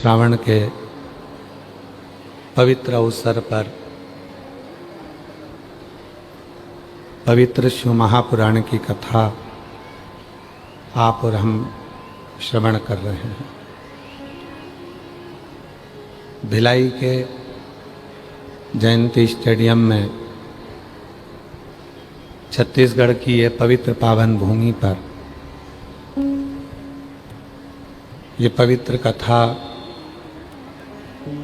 श्रावण के पवित्र अवसर पर पवित्र शिव महापुराण की कथा आप और हम श्रवण कर रहे हैं। भिलाई के जयंती स्टेडियम में छत्तीसगढ़ की ये पवित्र पावन भूमि पर ये पवित्र कथा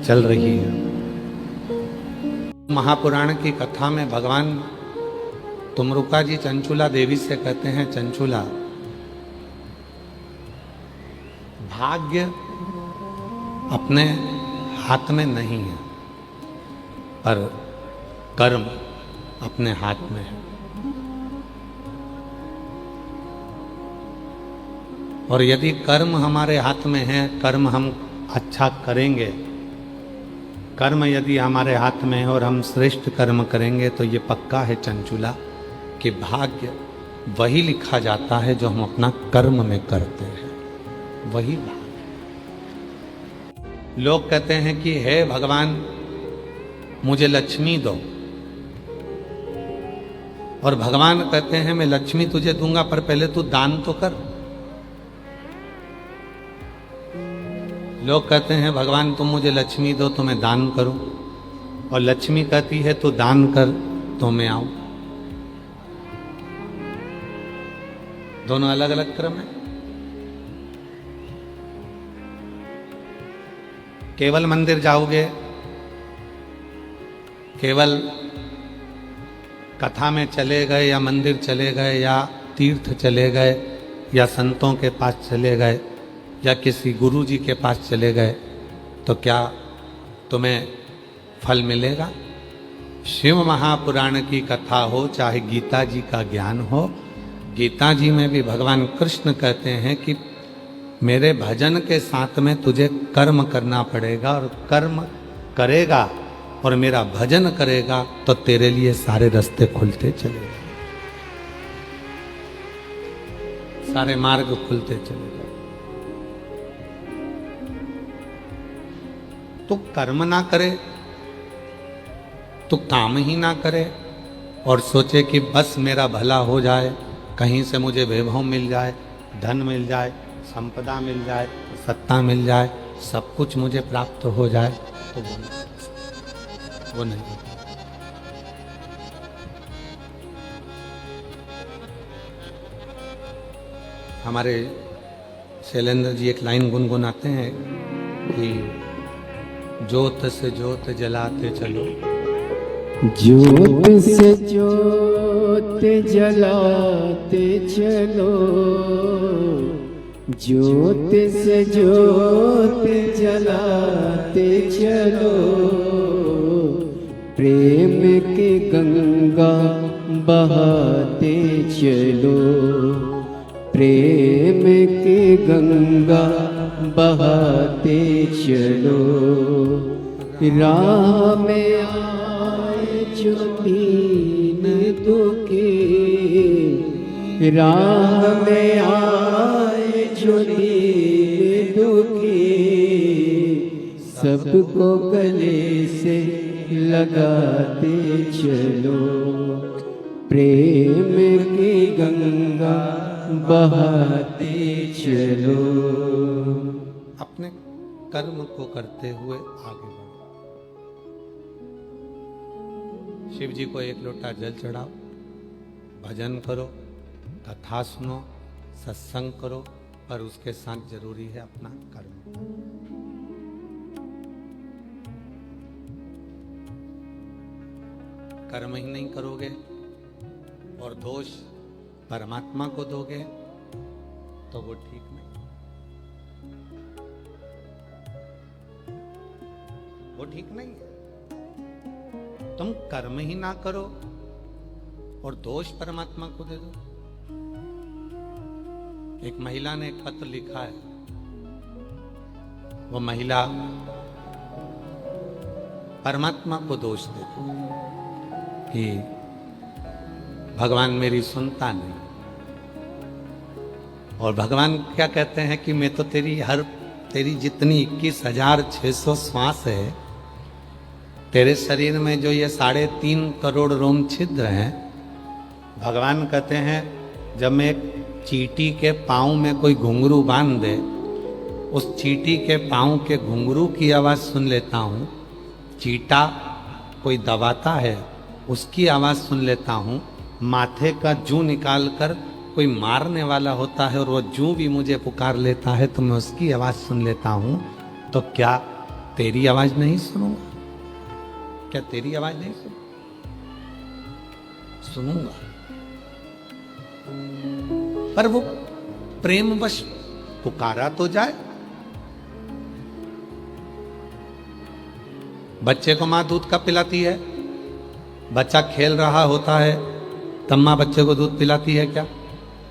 चल रही है। महापुराण की कथा में भगवान तुमरुका जी चंचुला देवी से कहते हैं, चंचुला, भाग्य अपने हाथ में नहीं है, पर कर्म अपने हाथ में है। और यदि कर्म हमारे हाथ में है, कर्म हम अच्छा करेंगे, कर्म यदि हमारे हाथ में है और हम श्रेष्ठ कर्म करेंगे, तो ये पक्का है चंचुला कि भाग्य वही लिखा जाता है जो हम अपना कर्म में करते हैं, वही भाग्य। लोग कहते हैं कि हे भगवान मुझे लक्ष्मी दो, और भगवान कहते हैं मैं लक्ष्मी तुझे दूंगा, पर पहले तू दान तो कर। लोग कहते हैं भगवान तुम मुझे लक्ष्मी दो तो मैं दान करूं, और लक्ष्मी कहती है तू दान कर तो मैं आऊं। दोनों अलग अलग क्रम है। केवल मंदिर जाओगे, केवल कथा में चले गए या मंदिर चले गए या तीर्थ चले गए या संतों के पास चले गए या किसी गुरु जी के पास चले गए, तो क्या तुम्हें फल मिलेगा? शिव महापुराण की कथा हो, चाहे गीता जी का ज्ञान हो, गीता जी में भी भगवान कृष्ण कहते हैं कि मेरे भजन के साथ में तुझे कर्म करना पड़ेगा, और कर्म करेगा और मेरा भजन करेगा तो तेरे लिए सारे रास्ते खुलते चले गए, सारे मार्ग खुलते चले गए। तो कर्म ना करे, तो काम ही ना करे और सोचे कि बस मेरा भला हो जाए, कहीं से मुझे वैभव मिल जाए, धन मिल जाए, संपदा मिल जाए, सत्ता मिल जाए, सब कुछ मुझे प्राप्त हो जाए, तो वो नहीं। हमारे शैलेंद्र जी एक लाइन गुनगुनाते हैं कि ज्योत से ज्योत जलाते चलो, ज्योत से ज्योत जलाते चलो, ज्योत से ज्योत जलाते चलो, प्रेम की गंगा बहाते चलो, प्रेम की गंगा बहाते चलो। राह में आए जो दीन दुखी, राह में आए जो दीन दुखी, सबको गले से लगाते चलो, प्रेम की गंगा बहाते चलो। अपने कर्म को करते हुए आगे बढ़ो। शिव जी को एक लोटा जल चढ़ाओ, भजन करो, कथा सुनो, सत्संग करो, पर उसके साथ जरूरी है अपना कर्म। कर्म ही नहीं करोगे और दोष परमात्मा को दोगे तो वो ठीक नहीं, वो ठीक नहीं है। तुम कर्म ही ना करो और दोष परमात्मा को दे दो। एक महिला ने एक पत्र लिखा है, वो महिला परमात्मा को दोष देती कि भगवान मेरी सुनता नहीं, और भगवान क्या कहते हैं कि मैं तो तेरी हर तेरी जितनी 21,600 श्वास है, तेरे शरीर में जो ये 3.5 करोड़ रोम छिद्र हैं, भगवान कहते हैं जब मैं एक चींटी के पाँव में कोई घुंघरू बांध दे, उस चींटी के पाँव के घुंघरू की आवाज़ सुन लेता हूँ। चींटा कोई दबाता है उसकी आवाज़ सुन लेता हूँ। माथे का जूं निकाल कर कोई मारने वाला होता है और वो जूं भी मुझे पुकार लेता है तो मैं उसकी आवाज़ सुन लेता हूँ। तो क्या तेरी आवाज़ नहीं सुनूंगा? क्या तेरी आवाज़ नहीं सुनूंगा? पर वो प्रेमवश पुकारा तो जाए। बच्चे को माँ दूध कब पिलाती है? बच्चा खेल रहा होता है तब माँ बच्चे को दूध पिलाती है क्या?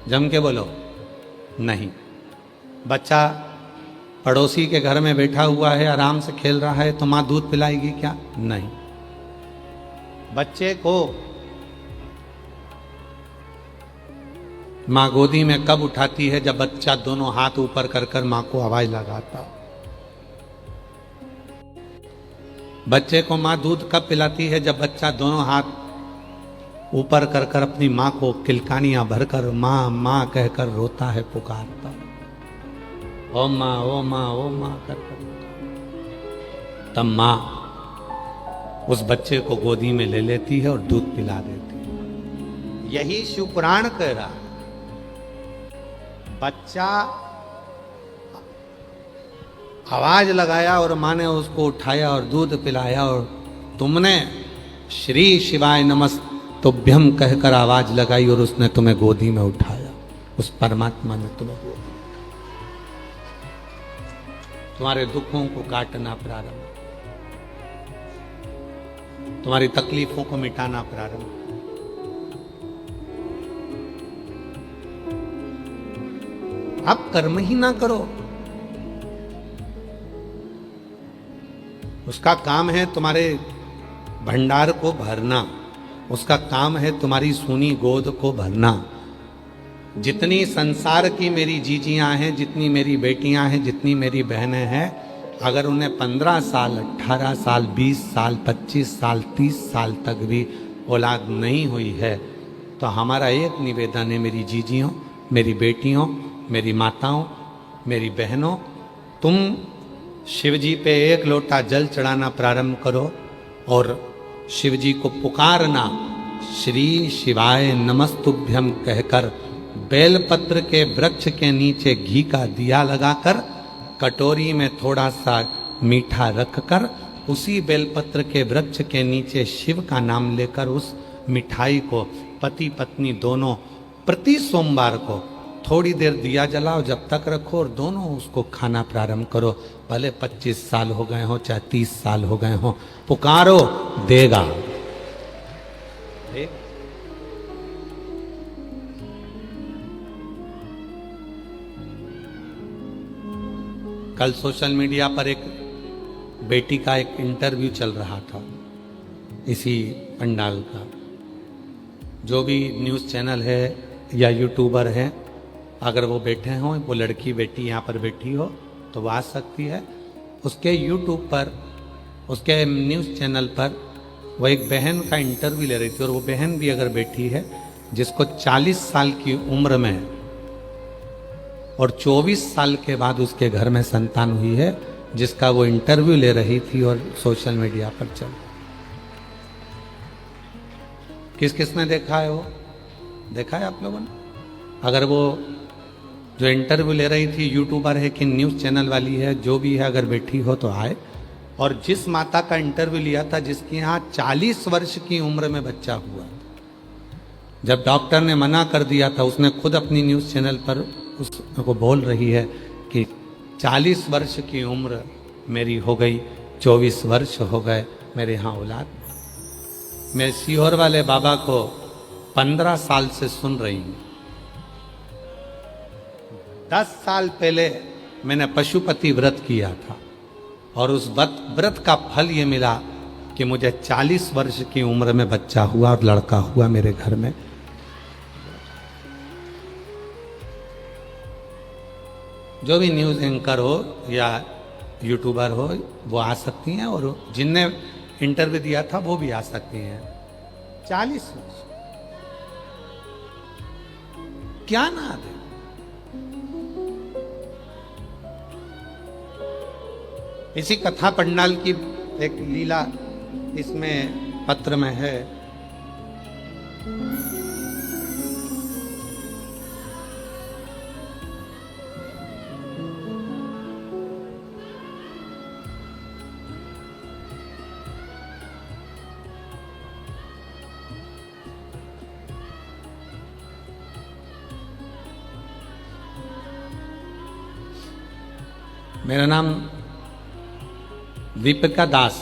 जम के बोलो, नहीं। बच्चा पड़ोसी के घर में बैठा हुआ है, आराम से खेल रहा है, तो माँ दूध पिलाएगी क्या? नहीं। बच्चे को माँ गोदी में कब उठाती है? जब बच्चा दोनों हाथ ऊपर कर कर माँ को आवाज लगाता। बच्चे को माँ दूध कब पिलाती है? जब बच्चा दोनों हाथ ऊपर कर कर अपनी माँ को किलकानियां भरकर माँ माँ कहकर रोता है, पुकारता, ओ माँ ओ माँ ओ माँ कर कर। तब माँ उस बच्चे को गोदी में ले लेती है और दूध पिला देती है। यही शिवपुराण कह रहा है। बच्चा आवाज लगाया और माँ ने उसको उठाया और दूध पिलाया, और तुमने श्री शिवाय नमस्तुभ्यम कहकर आवाज लगाई और उसने तुम्हें गोदी में उठाया। उस परमात्मा ने तुम्हें गोदी, तुम्हारे दुखों को काटना प्रारंभ, तुम्हारी तकलीफों को मिटाना प्रारंभ। आप कर्म ही ना करो, उसका काम है तुम्हारे भंडार को भरना, उसका काम है तुम्हारी सूनी गोद को भरना। जितनी संसार की मेरी जीजियां हैं, जितनी मेरी बेटियां हैं, जितनी मेरी बहनें हैं, अगर उन्हें 15 साल 18 साल 20 साल 25 साल 30 साल तक भी औलाद नहीं हुई है, तो हमारा एक निवेदन है, मेरी जीजियों, मेरी बेटियों, मेरी माताओं, मेरी बहनों, तुम शिव जी पे 1 लोटा जल चढ़ाना प्रारंभ करो और शिव जी को पुकारना, श्री शिवाय नमस्तुभ्यम कहकर बेलपत्र के वृक्ष के नीचे घी का दिया लगाकर कटोरी में थोड़ा सा मीठा रखकर उसी बेलपत्र के वृक्ष के नीचे शिव का नाम लेकर उस मिठाई को पति पत्नी दोनों प्रति सोमवार को थोड़ी देर दिया जलाओ, जब तक रखो, और दोनों उसको खाना प्रारंभ करो। भले 25 साल हो गए हो चाहे 30 साल हो गए हो, पुकारो, देगा। कल सोशल मीडिया पर एक बेटी का एक इंटरव्यू चल रहा था, इसी पंडाल का। जो भी न्यूज़ चैनल है या यूट्यूबर है, अगर वो बैठे हों, वो लड़की बेटी यहाँ पर बैठी हो तो वो आ सकती है। उसके यूट्यूब पर, उसके न्यूज़ चैनल पर वो एक बहन का इंटरव्यू ले रही थी, और वो बहन भी अगर बैठी है जिसको 40 साल की उम्र में और 24 साल के बाद उसके घर में संतान हुई है, जिसका वो इंटरव्यू ले रही थी और सोशल मीडिया पर चल। किस किसने देखा है? वो देखा है आप लोगों ने? अगर वो जो इंटरव्यू ले रही थी यूट्यूबर है कि न्यूज़ चैनल वाली है, जो भी है, अगर बैठी हो तो आए। और जिस माता का इंटरव्यू लिया था जिसके यहाँ 40 वर्ष की उम्र में बच्चा हुआ, जब डॉक्टर ने मना कर दिया था, उसने खुद अपनी न्यूज़ चैनल पर उसको बोल रही है कि 40 वर्ष की उम्र मेरी हो गई, 24 वर्ष हो गए मेरे यहाँ औलाद। मैं सीहोर वाले बाबा को 15 साल से सुन रही हूँ। 10 साल पहले मैंने पशुपति व्रत किया था और उस व्रत का फल ये मिला कि मुझे 40 वर्ष की उम्र में बच्चा हुआ और लड़का हुआ मेरे घर में। जो भी न्यूज़ एंकर हो या यूट्यूबर हो वो आ सकती हैं, और जिनने इंटरव्यू दिया था वो भी आ सकती हैं। 40 वर्ष क्या ना दे। इसी कथा पंडाल की एक लीला इसमें पत्र में है। मेरा नाम दीपिका दास,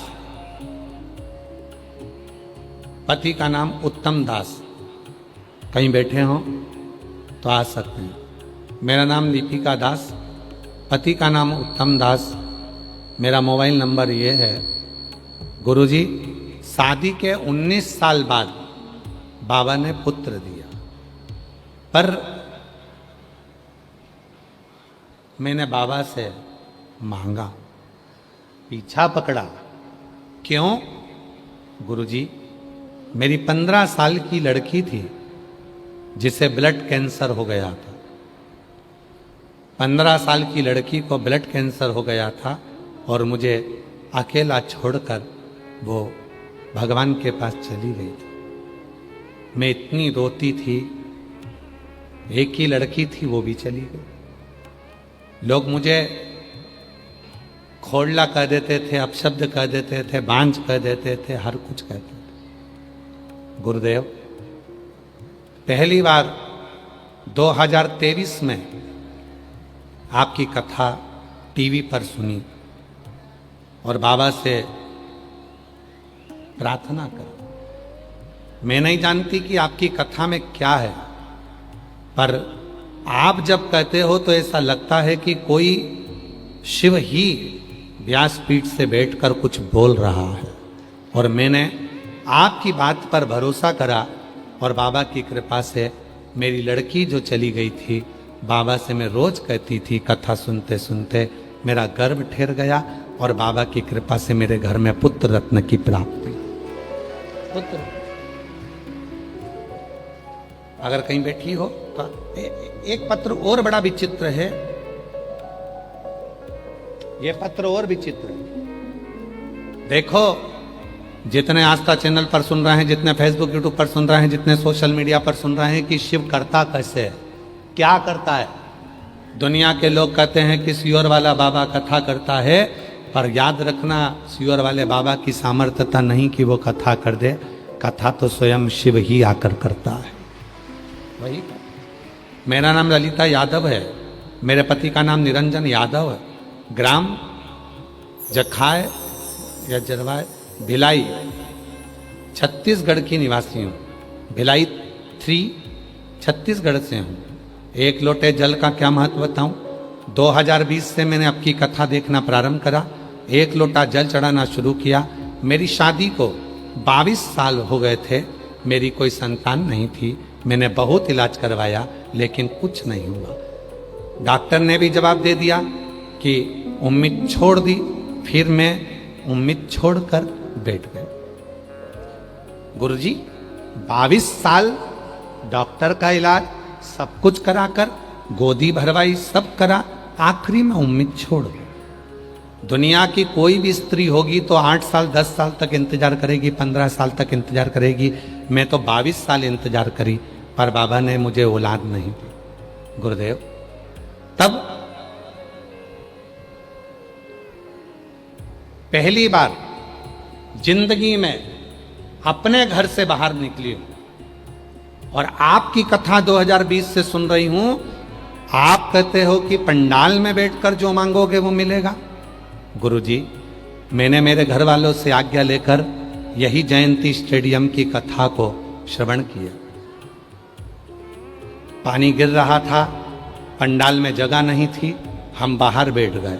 पति का नाम उत्तम दास। कहीं बैठे हों तो आ सकते हैं। मेरा नाम दीपिका दास, पति का नाम उत्तम दास। मेरा मोबाइल नंबर ये है। गुरुजी, शादी के 19 साल बाद बाबा ने पुत्र दिया, पर मैंने बाबा से मांगा, पीछा पकड़ा। क्यों? गुरुजी, मेरी 15 साल की लड़की थी जिसे ब्लड कैंसर हो गया था। 15 साल की लड़की को ब्लड कैंसर हो गया था और मुझे अकेला छोड़कर वो भगवान के पास चली गई थी। मैं इतनी रोती थी, एक ही लड़की थी वो भी चली गई। लोग मुझे खोड़ला कह देते थे, अपशब्द कह देते थे, बांझ कह देते थे, हर कुछ कहते थे। गुरुदेव, पहली बार 2023 में आपकी कथा टीवी पर सुनी और बाबा से प्रार्थना करी। मैं नहीं जानती कि आपकी कथा में क्या है, पर आप जब कहते हो तो ऐसा लगता है कि कोई शिव ही व्यासपीठ से बैठकर कुछ बोल रहा है। और मैंने आपकी बात पर भरोसा करा और बाबा की कृपा से मेरी लड़की जो चली गई थी, बाबा से मैं रोज कहती थी, कथा सुनते सुनते मेरा गर्भ ठहर गया और बाबा की कृपा से मेरे घर में पुत्र रत्न की प्राप्ति। पुत्र अगर कहीं बैठी हो तो एक पत्र और बड़ा विचित्र है। ये पत्र और विचित्र है। देखो, जितने आस्था चैनल पर सुन रहे हैं, जितने फेसबुक यूट्यूब पर सुन रहे हैं, जितने सोशल मीडिया पर सुन रहे हैं कि शिव करता कैसे है, क्या करता है। दुनिया के लोग कहते हैं कि सियोर वाला बाबा कथा करता है, पर याद रखना, सियोर वाले बाबा की सामर्थ्यता नहीं कि वो कथा कर दे। कथा तो स्वयं शिव ही आकर करता है। वही मेरा नाम ललिता यादव है, मेरे पति का नाम निरंजन यादव है। ग्राम जखाय या जरवाय, भिलाई, छत्तीसगढ़ की निवासी हूँ। भिलाई 3 छत्तीसगढ़ से हूँ। एक लोटे जल का क्या महत्व बताऊँ? 2020 से मैंने आपकी कथा देखना प्रारंभ करा, एक लोटा जल चढ़ाना शुरू किया। मेरी शादी को 22 साल हो गए थे, मेरी कोई संतान नहीं थी। मैंने बहुत इलाज करवाया लेकिन कुछ नहीं हुआ। डॉक्टर ने भी जवाब दे दिया कि उम्मीद छोड़ दी। फिर मैं उम्मीद छोड़कर बैठ गए। गुरुजी, 22 साल डॉक्टर का इलाज सब कुछ कराकर, गोदी भरवाई, सब करा, आखिरी में उम्मीद छोड़ गए। दुनिया की कोई भी स्त्री होगी तो 8 साल 10 साल तक इंतजार करेगी, 15 साल तक इंतजार करेगी। मैं तो 22 साल इंतजार करी, पर बाबा ने मुझे औलाद नहीं दी। गुरुदेव, तब पहली बार जिंदगी में अपने घर से बाहर निकली हूं और आपकी कथा 2020 से सुन रही हूं। आप कहते हो कि पंडाल में बैठकर जो मांगोगे वो मिलेगा। गुरुजी, मैंने मेरे घर वालों से आज्ञा लेकर यही जयंती स्टेडियम की कथा को श्रवण किया। पानी गिर रहा था, पंडाल में जगह नहीं थी, हम बाहर बैठ गए।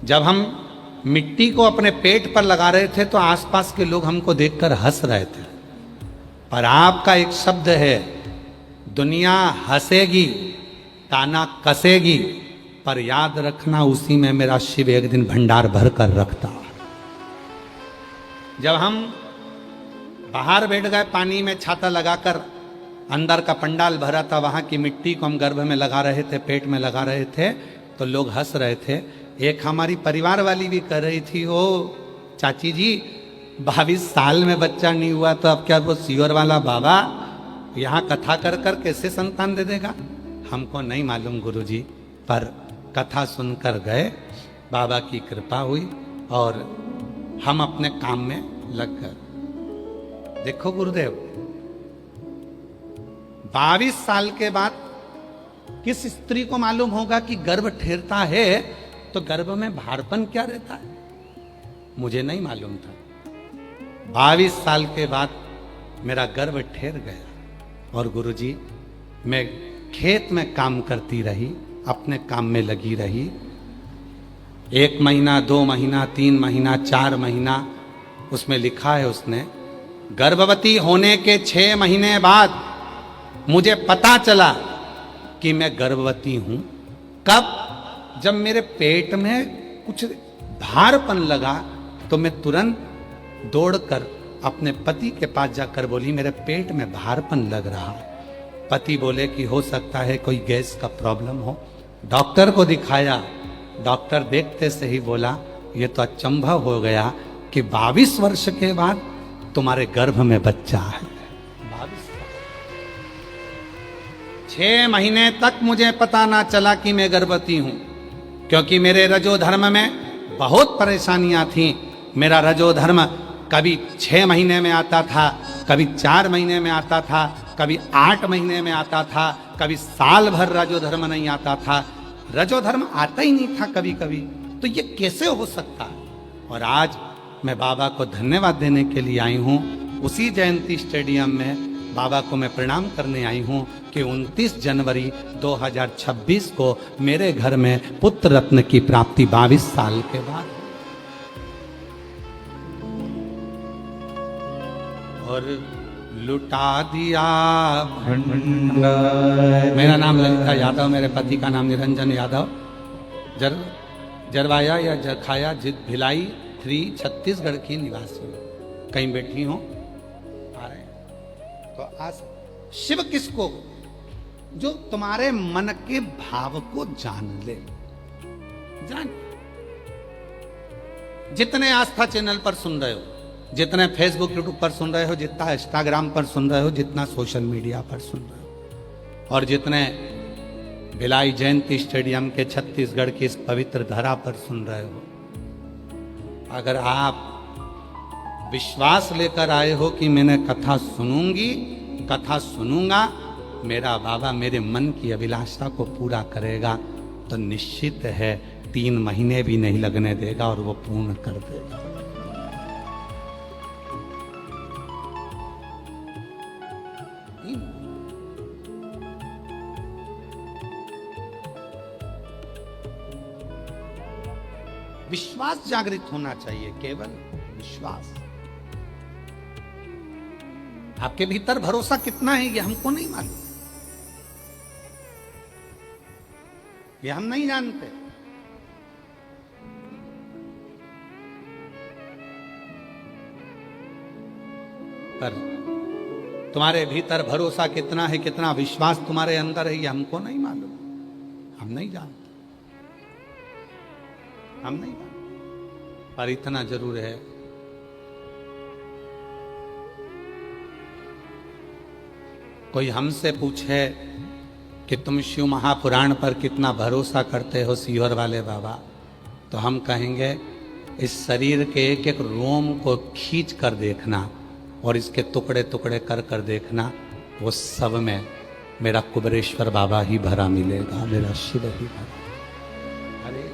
जब हम मिट्टी को अपने पेट पर लगा रहे थे तो आसपास के लोग हमको देखकर हंस रहे थे, पर आपका एक शब्द है, दुनिया हंसेगी काना कसेगी, पर याद रखना उसी में मेरा शिव एक दिन भंडार भर कर रखता। जब हम बाहर बैठ गए पानी में छाता लगाकर, अंदर का पंडाल भरा था, वहां की मिट्टी को हम गर्भ में लगा रहे थे, पेट में लगा रहे थे, तो लोग हंस रहे थे। एक हमारी परिवार वाली भी कह रही थी, ओ चाची जी 22 साल में बच्चा नहीं हुआ तो अब क्या वो सीवर वाला बाबा यहाँ कथा कर कर कैसे संतान दे देगा? हमको नहीं मालूम गुरुजी, पर कथा सुनकर गए, बाबा की कृपा हुई और हम अपने काम में लग गए। देखो गुरुदेव, 22 साल के बाद किस स्त्री को मालूम होगा कि गर्भ ठहरता है तो गर्भ में भारपन क्या रहता है? मुझे नहीं मालूम था। 22 साल के बाद मेरा गर्भ ठहर गया और गुरुजी मैं खेत में काम करती रही, अपने काम में लगी रही। 1 महीना, 2 महीना, 3 महीना, 4 महीना, उसमें लिखा है उसने, गर्भवती होने के 6 महीने बाद मुझे पता चला कि मैं गर्भवती हूं। कब? जब मेरे पेट में कुछ भारपन लगा तो मैं तुरंत दौड़कर अपने पति के पास जाकर बोली, मेरे पेट में भारपन लग रहा है। पति बोले कि हो सकता है कोई गैस का प्रॉब्लम हो। डॉक्टर को दिखाया, डॉक्टर देखते से ही बोला, ये तो अचंभा हो गया कि 22 वर्ष के बाद तुम्हारे गर्भ में बच्चा है। 6 महीने तक मुझे पता ना चला कि मैं गर्भवती हूं, क्योंकि मेरे रजोधर्म में बहुत परेशानियां थी। मेरा रजोधर्म कभी 6 महीने में आता था, कभी 4 महीने में आता था, कभी 8 महीने में आता था, कभी साल भर रजोधर्म नहीं आता था। रजोधर्म आता ही नहीं था कभी कभी, तो ये कैसे हो सकता है? और आज मैं बाबा को धन्यवाद देने के लिए आई हूँ। उसी जयंती स्टेडियम में बाबा को मैं प्रणाम करने आई हूँ कि 29 जनवरी 2026 को मेरे घर में पुत्र रत्न की प्राप्ति 22 साल के बाद। और लुटा दिया भंडार। मेरा नाम ललिता यादव, मेरे पति का नाम निरंजन यादव। जरवाया या जरखाया भिलाई 3 छत्तीसगढ़ की निवासी हूँ। कहीं बैठी हूँ आ रहे तो आज शिव किसको? जो तुम्हारे मन के भाव को जान ले। जान, जितने आस्था चैनल पर सुन रहे हो, जितने फेसबुक यूट्यूब पर सुन रहे हो, जितना इंस्टाग्राम पर सुन रहे हो, जितना सोशल मीडिया पर सुन रहे हो, और जितने भिलाई जयंती स्टेडियम के छत्तीसगढ़ की इस पवित्र धरा पर सुन रहे हो, अगर आप विश्वास लेकर आए हो कि मैंने कथा सुनूंगी, कथा सुनूंगा, मेरा बाबा मेरे मन की अभिलाषा को पूरा करेगा, तो निश्चित है 3 महीने भी नहीं लगने देगा और वो पूर्ण कर देगा। विश्वास जागृत होना चाहिए, केवल विश्वास। आपके भीतर भरोसा कितना है ये हमको नहीं मालूम, ये हम नहीं जानते। पर तुम्हारे भीतर भरोसा कितना है, कितना विश्वास तुम्हारे अंदर है, ये हमको नहीं मालूम, हम नहीं जानते, हम नहीं जानते। पर इतना जरूर है, कोई हमसे पूछे कि तुम शिव महापुराण पर कितना भरोसा करते हो सीवर वाले बाबा, तो हम कहेंगे इस शरीर के एक एक रोम को खींच कर देखना और इसके टुकड़े टुकड़े कर कर देखना, वो सब में मेरा कुबेरेश्वर बाबा ही भरा मिलेगा, मेरा शिव ही भरा। अरे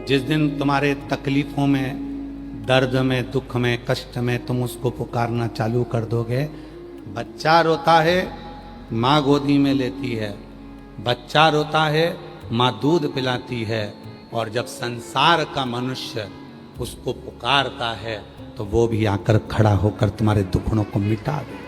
जिस दिन तुम्हारे तकलीफों में, दर्द में, दुख में, कष्ट में तुम उसको पुकारना चालू कर दोगे, बच्चा रोता है माँ गोदी में लेती है, बच्चा रोता है माँ दूध पिलाती है, और जब संसार का मनुष्य उसको पुकारता है तो वो भी आकर खड़ा होकर तुम्हारे दुखड़ों को मिटा दे।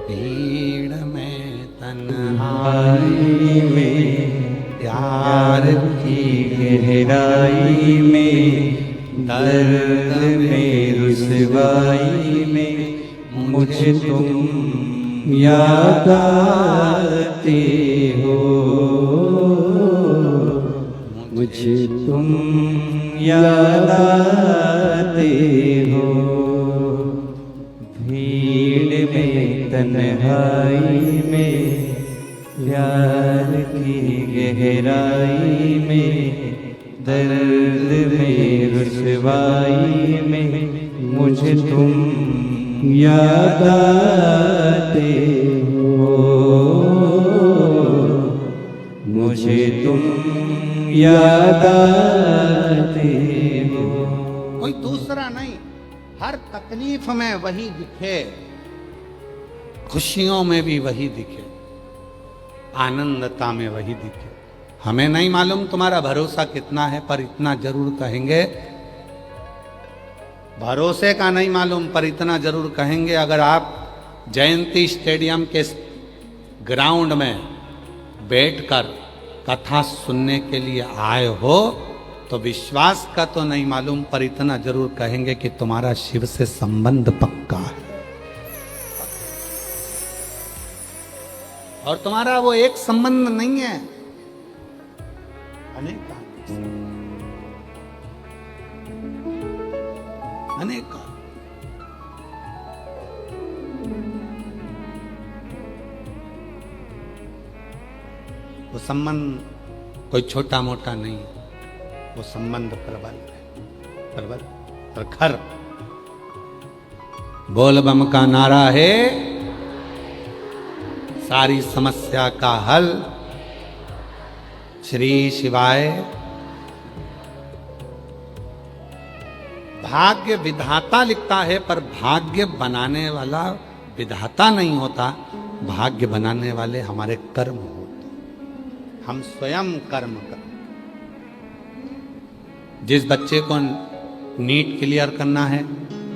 भीड़ में तन्हाई में प्यार की गहराई में दर्द में रुसवाई में मुझे तुम याद आते हो, मुझे तुम याद आते हो। भीड़ में तन्हाई में प्यार की गहराई में दर्द में रुसवाई में मुझे तुम याद आते हो, मुझे तुम याद आते हो। कोई दूसरा नहीं, हर तकलीफ में वही दिखे, खुशियों में भी वही दिखे, आनंदता में वही दिखे। हमें नहीं मालूम तुम्हारा भरोसा कितना है, पर इतना जरूर कहेंगे, भरोसे का नहीं मालूम पर इतना जरूर कहेंगे, अगर आप जयंती स्टेडियम के ग्राउंड में बैठकर कथा सुनने के लिए आए हो तो विश्वास का तो नहीं मालूम, पर इतना जरूर कहेंगे कि तुम्हारा शिव से संबंध पक्का है। और तुम्हारा वो एक संबंध नहीं है, अनेक अनेक। वो संबंध कोई छोटा मोटा नहीं, वो संबंध प्रबल है, प्रबल प्रखर। बोल बम का नारा है सारी समस्या का हल। श्री शिवाय। भाग्य विधाता लिखता है, पर भाग्य बनाने वाला विधाता नहीं होता, भाग्य बनाने वाले हमारे कर्म होते। हम स्वयं कर्म करते। जिस बच्चे को नीट क्लियर करना है,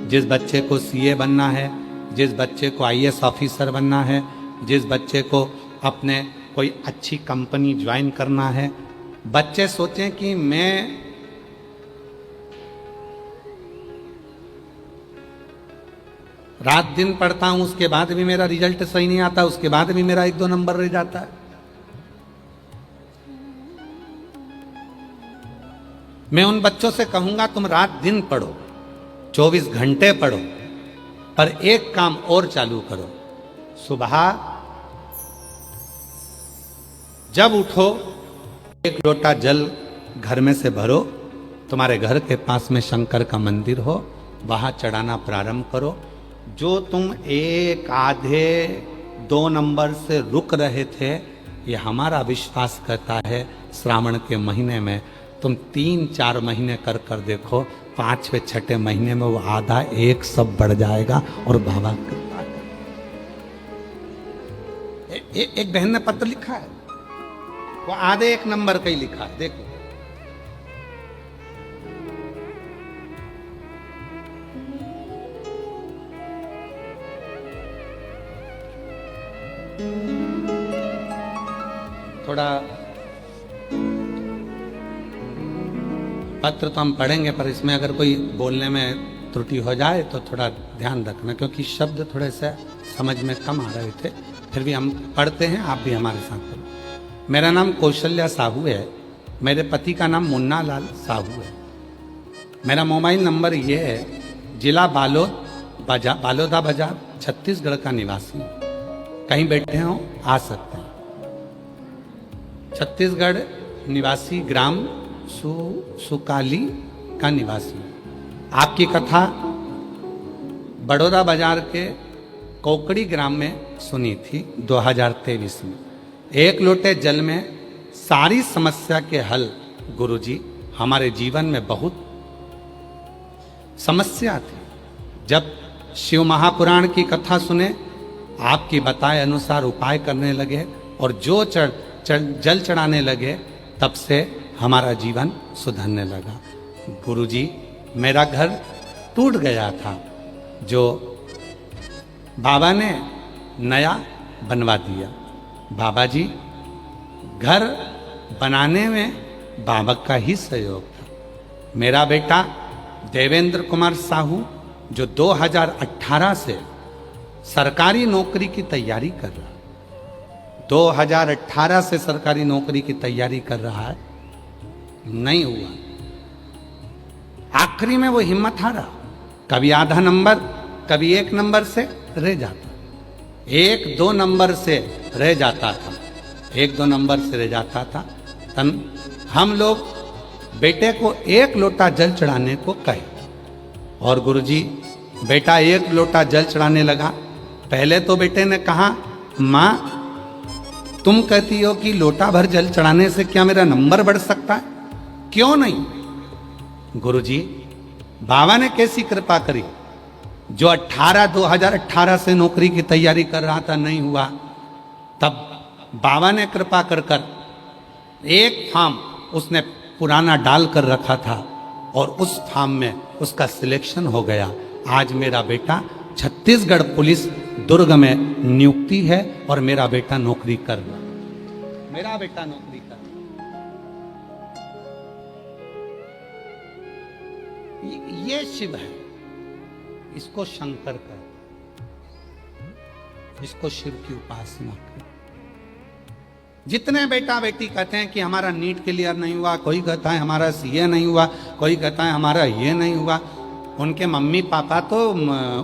जिस बच्चे को सीए बनना है, जिस बच्चे को आईएएस ऑफिसर बनना है, जिस बच्चे को अपने कोई अच्छी कंपनी ज्वाइन करना है, बच्चे सोचें कि मैं रात दिन पढ़ता हूं, उसके बाद भी मेरा रिजल्ट सही नहीं आता, उसके बाद भी मेरा 1-2 नंबर रह जाता है। मैं उन बच्चों से कहूंगा तुम रात दिन पढ़ो, 24 घंटे पढ़ो, पर एक काम और चालू करो। सुबह जब उठो, 1 लोटा जल घर में से भरो, तुम्हारे घर के पास में शंकर का मंदिर हो, वहां चढ़ाना प्रारंभ करो। जो तुम 1 आधे 2 नंबर से रुक रहे थे, ये हमारा विश्वास करता है श्रावण के महीने में तुम 3-4 महीने कर कर देखो, 5वें-6ठे महीने में वो आधा 1 सब बढ़ जाएगा। और बाबा एक बहन ने पत्र लिखा है, वो आधे 1 नंबर का ही लिखा है, देखो। थोड़ा पत्र तो हम पढ़ेंगे, पर इसमें अगर कोई बोलने में त्रुटि हो जाए तो थोड़ा ध्यान रखना, क्योंकि शब्द थोड़े से समझ में कम आ रहे थे। फिर भी हम पढ़ते हैं, आप भी हमारे साथ पढ़ो। मेरा नाम कौशल्या साहू है, मेरे पति का नाम मुन्ना लाल साहू है। मेरा मोबाइल नंबर ये है, जिला बालोदा बाजार, छत्तीसगढ़ का निवासी। कहीं बैठे हो आ सकते हैं। छत्तीसगढ़ निवासी, ग्राम सुकाली का निवासी। आपकी कथा बड़ौदा बाजार के कोकड़ी ग्राम में सुनी थी 2023 में। 1 लोटे जल में सारी समस्या के हल। गुरुजी, हमारे जीवन में बहुत समस्या थी, जब शिव महापुराण की कथा सुने, आपकी बताए अनुसार उपाय करने लगे और जो जल चढ़ाने लगे, तब से हमारा जीवन सुधरने लगा। गुरुजी, मेरा घर टूट गया था, जो बाबा ने नया बनवा दिया। बाबा जी, घर बनाने में बाबा का ही सहयोग था। मेरा बेटा देवेंद्र कुमार साहू, जो 2018 से सरकारी नौकरी की तैयारी कर रहा है, 2018 से सरकारी नौकरी की तैयारी कर रहा है, नहीं हुआ। आखिरी में वो हिम्मत हारा, कभी आधा नंबर, कभी 1 नंबर से रह जाता, 1-2 नंबर से रह जाता था, 1-2 नंबर से रह जाता था। तन हम लोग बेटे को 1 लोटा जल चढ़ाने को कहे, और गुरुजी, बेटा 1 लोटा जल चढ़ाने लगा। पहले तो बेटे ने कहा, माँ तुम कहती हो कि लोटा भर जल चढ़ाने से क्या मेरा नंबर बढ़ सकता है? क्यों नहीं? गुरुजी, बाबा ने कैसी कृपा करी, जो 2018 से नौकरी की तैयारी कर रहा था, नहीं हुआ, तब बाबा ने कृपा कर एक फार्म उसने पुराना डाल कर रखा था, और उस फार्म में उसका सिलेक्शन हो गया। आज मेरा बेटा छत्तीसगढ़ पुलिस दुर्ग में नियुक्ति है, और मेरा बेटा नौकरी कर रहा, मेरा बेटा नौकरी कर रहा। ये शिव है, इसको शंकर कहते, इसको शिव की उपासना कर। जितने बेटा बेटी कहते हैं कि हमारा नीट क्लियर नहीं हुआ, कोई कहता है हमारा सीए नहीं हुआ, कोई कहता है हमारा ये नहीं हुआ, उनके मम्मी पापा तो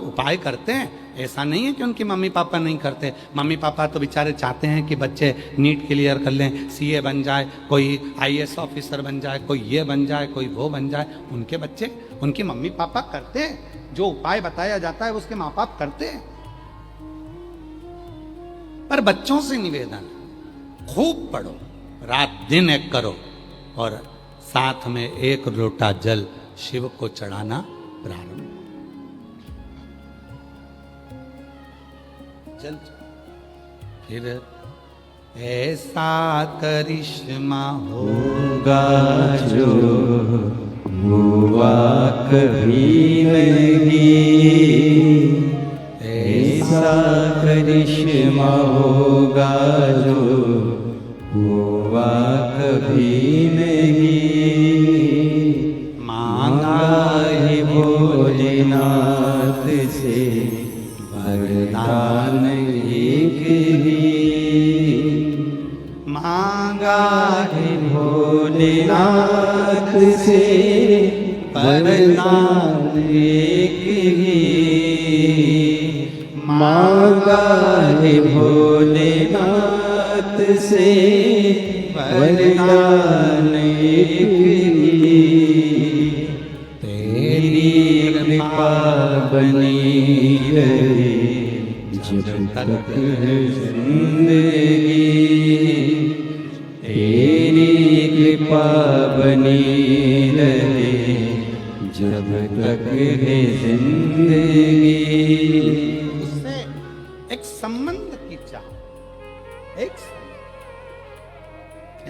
उपाय करते हैं। ऐसा नहीं है कि उनके मम्मी पापा नहीं करते। मम्मी पापा तो बेचारे चाहते हैं कि बच्चे नीट क्लियर कर लें, सीए बन जाए, कोई आईएएस ऑफिसर बन जाए, कोई ये बन जाए, कोई वो बन जाए। उनके बच्चे, उनके मम्मी पापा करते हैं, जो उपाय बताया जाता है उसके माँ बाप करते हैं। पर बच्चों से निवेदन, खूब पढ़ो, रात दिन एक करो, और साथ में 1 लोटा जल शिव को चढ़ाना प्रारंभ। जल फिर ऐसा करिश्मा होगा जो हुआ कभी नहीं, ऐसा करिश्मा होगा जो हुआ कभी नहीं। मांगा है भोलेनाथ से वरदान एक ही, मांगा है भोलेनाथ से वरदान एक ही, मांगा है भोलेनाथ से वरदान एक ही। तेरी कृपा बनी रहे जब तक है जिंदगी, तेरी कृपा बनी रहे जब तक है जिंदगी। उससे एक संबंध की चाह,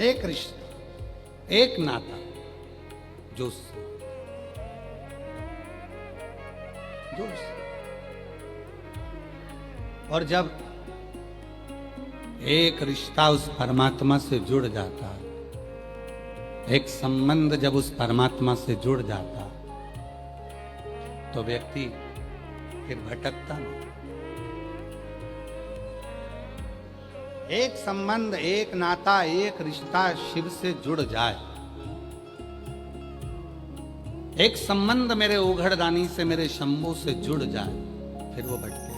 एक रिश्ता, एक नाता, जो और जब एक रिश्ता उस परमात्मा से जुड़ जाता है, एक संबंध जब उस परमात्मा से जुड़ जाता, तो व्यक्ति फिर भटकता नहीं। एक संबंध, एक नाता, एक रिश्ता शिव से जुड़ जाए, एक संबंध मेरे ओघड़दानी से, मेरे शंभू से जुड़ जाए, फिर वो भटकेगा।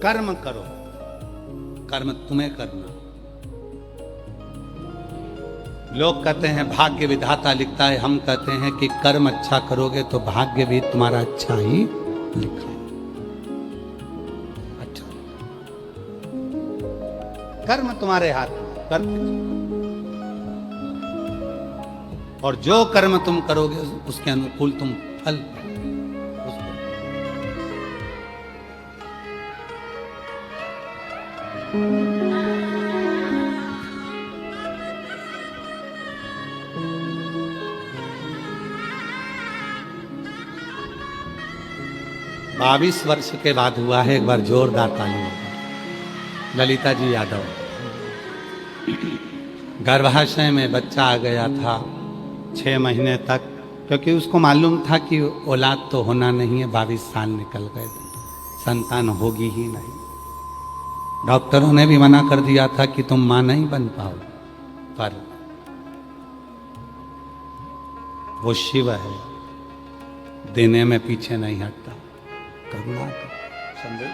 कर्म करो, कर्म तुम्हें करना। लोग कहते हैं भाग्य विधाता लिखता है, हम कहते हैं कि कर्म अच्छा करोगे तो भाग्य भी तुम्हारा अच्छा ही लिखा। अच्छा, कर्म तुम्हारे हाथ में, कर्म, और जो कर्म तुम करोगे उसके अनुकूल तुम फल, उस बाईस वर्ष के बाद हुआ है, एक बार जोरदार ताली। ललिता जी यादव, गर्भाशय में बच्चा आ गया था 6 महीने तक, क्योंकि उसको मालूम था कि औलाद तो होना नहीं है। 22 साल निकल गए थे, संतान होगी ही नहीं। डॉक्टरों ने भी मना कर दिया था कि तुम मां नहीं बन पाओ, पर वो शिव है, देने में पीछे नहीं हटता। करुणा कर, समझे?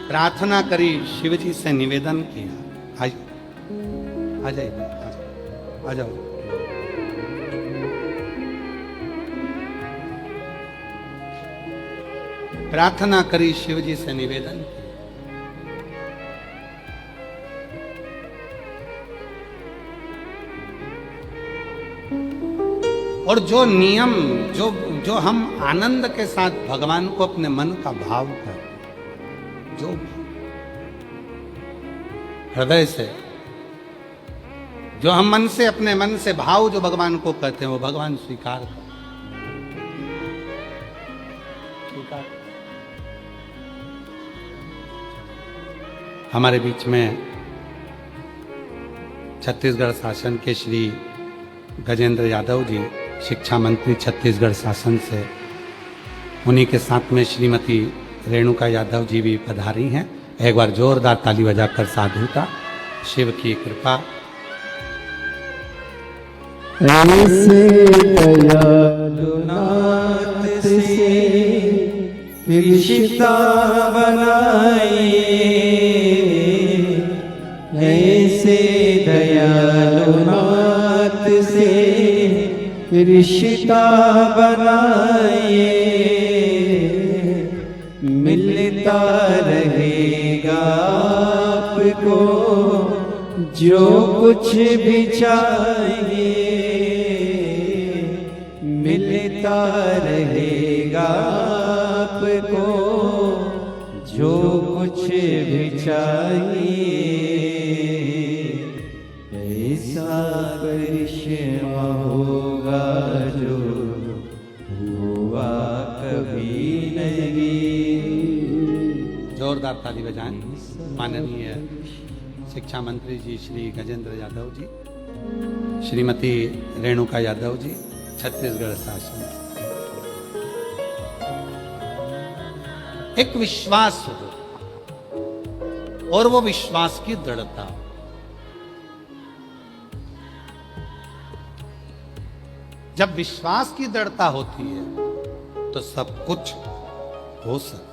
प्रार्थना करी, शिव जी से निवेदन किया। आ जाइए, आ जाओ। प्रार्थना करी, शिव जी से निवेदन किया। और जो नियम, जो हम आनंद के साथ भगवान को अपने मन का भाव कर, जो हृदय से, जो हम मन से, अपने मन से भाव जो भगवान को कहते हैं, वो भगवान स्वीकार कर। हमारे बीच में छत्तीसगढ़ शासन के श्री गजेंद्र यादव जी, शिक्षा मंत्री छत्तीसगढ़ शासन से, उन्हीं के साथ में श्रीमती रेणुका यादव जी भी पधारी हैं। एक बार जोरदार ताली बजाकर साधुता। शिव की कृपा। ऐसे दयालु नाथ से रिश्ता बनाए, ऐसे दयालु नाथ से रिश्ता बनाए, मिलता रहेगा आपको जो कुछ भी चाहिए, मिलता रहेगा आपको जो कुछ भी चाहिए। ऐसा करिश्मा होगा जो हुआ कभी नहीं। जोरदार ताली बजाएं। माननीय शिक्षा मंत्री जी श्री गजेंद्र यादव जी, श्रीमती रेणुका यादव जी, छत्तीसगढ़ शासन। एक विश्वास हो और वो विश्वास की दृढ़ता। जब विश्वास की दृढ़ता होती है तो सब कुछ हो सकता,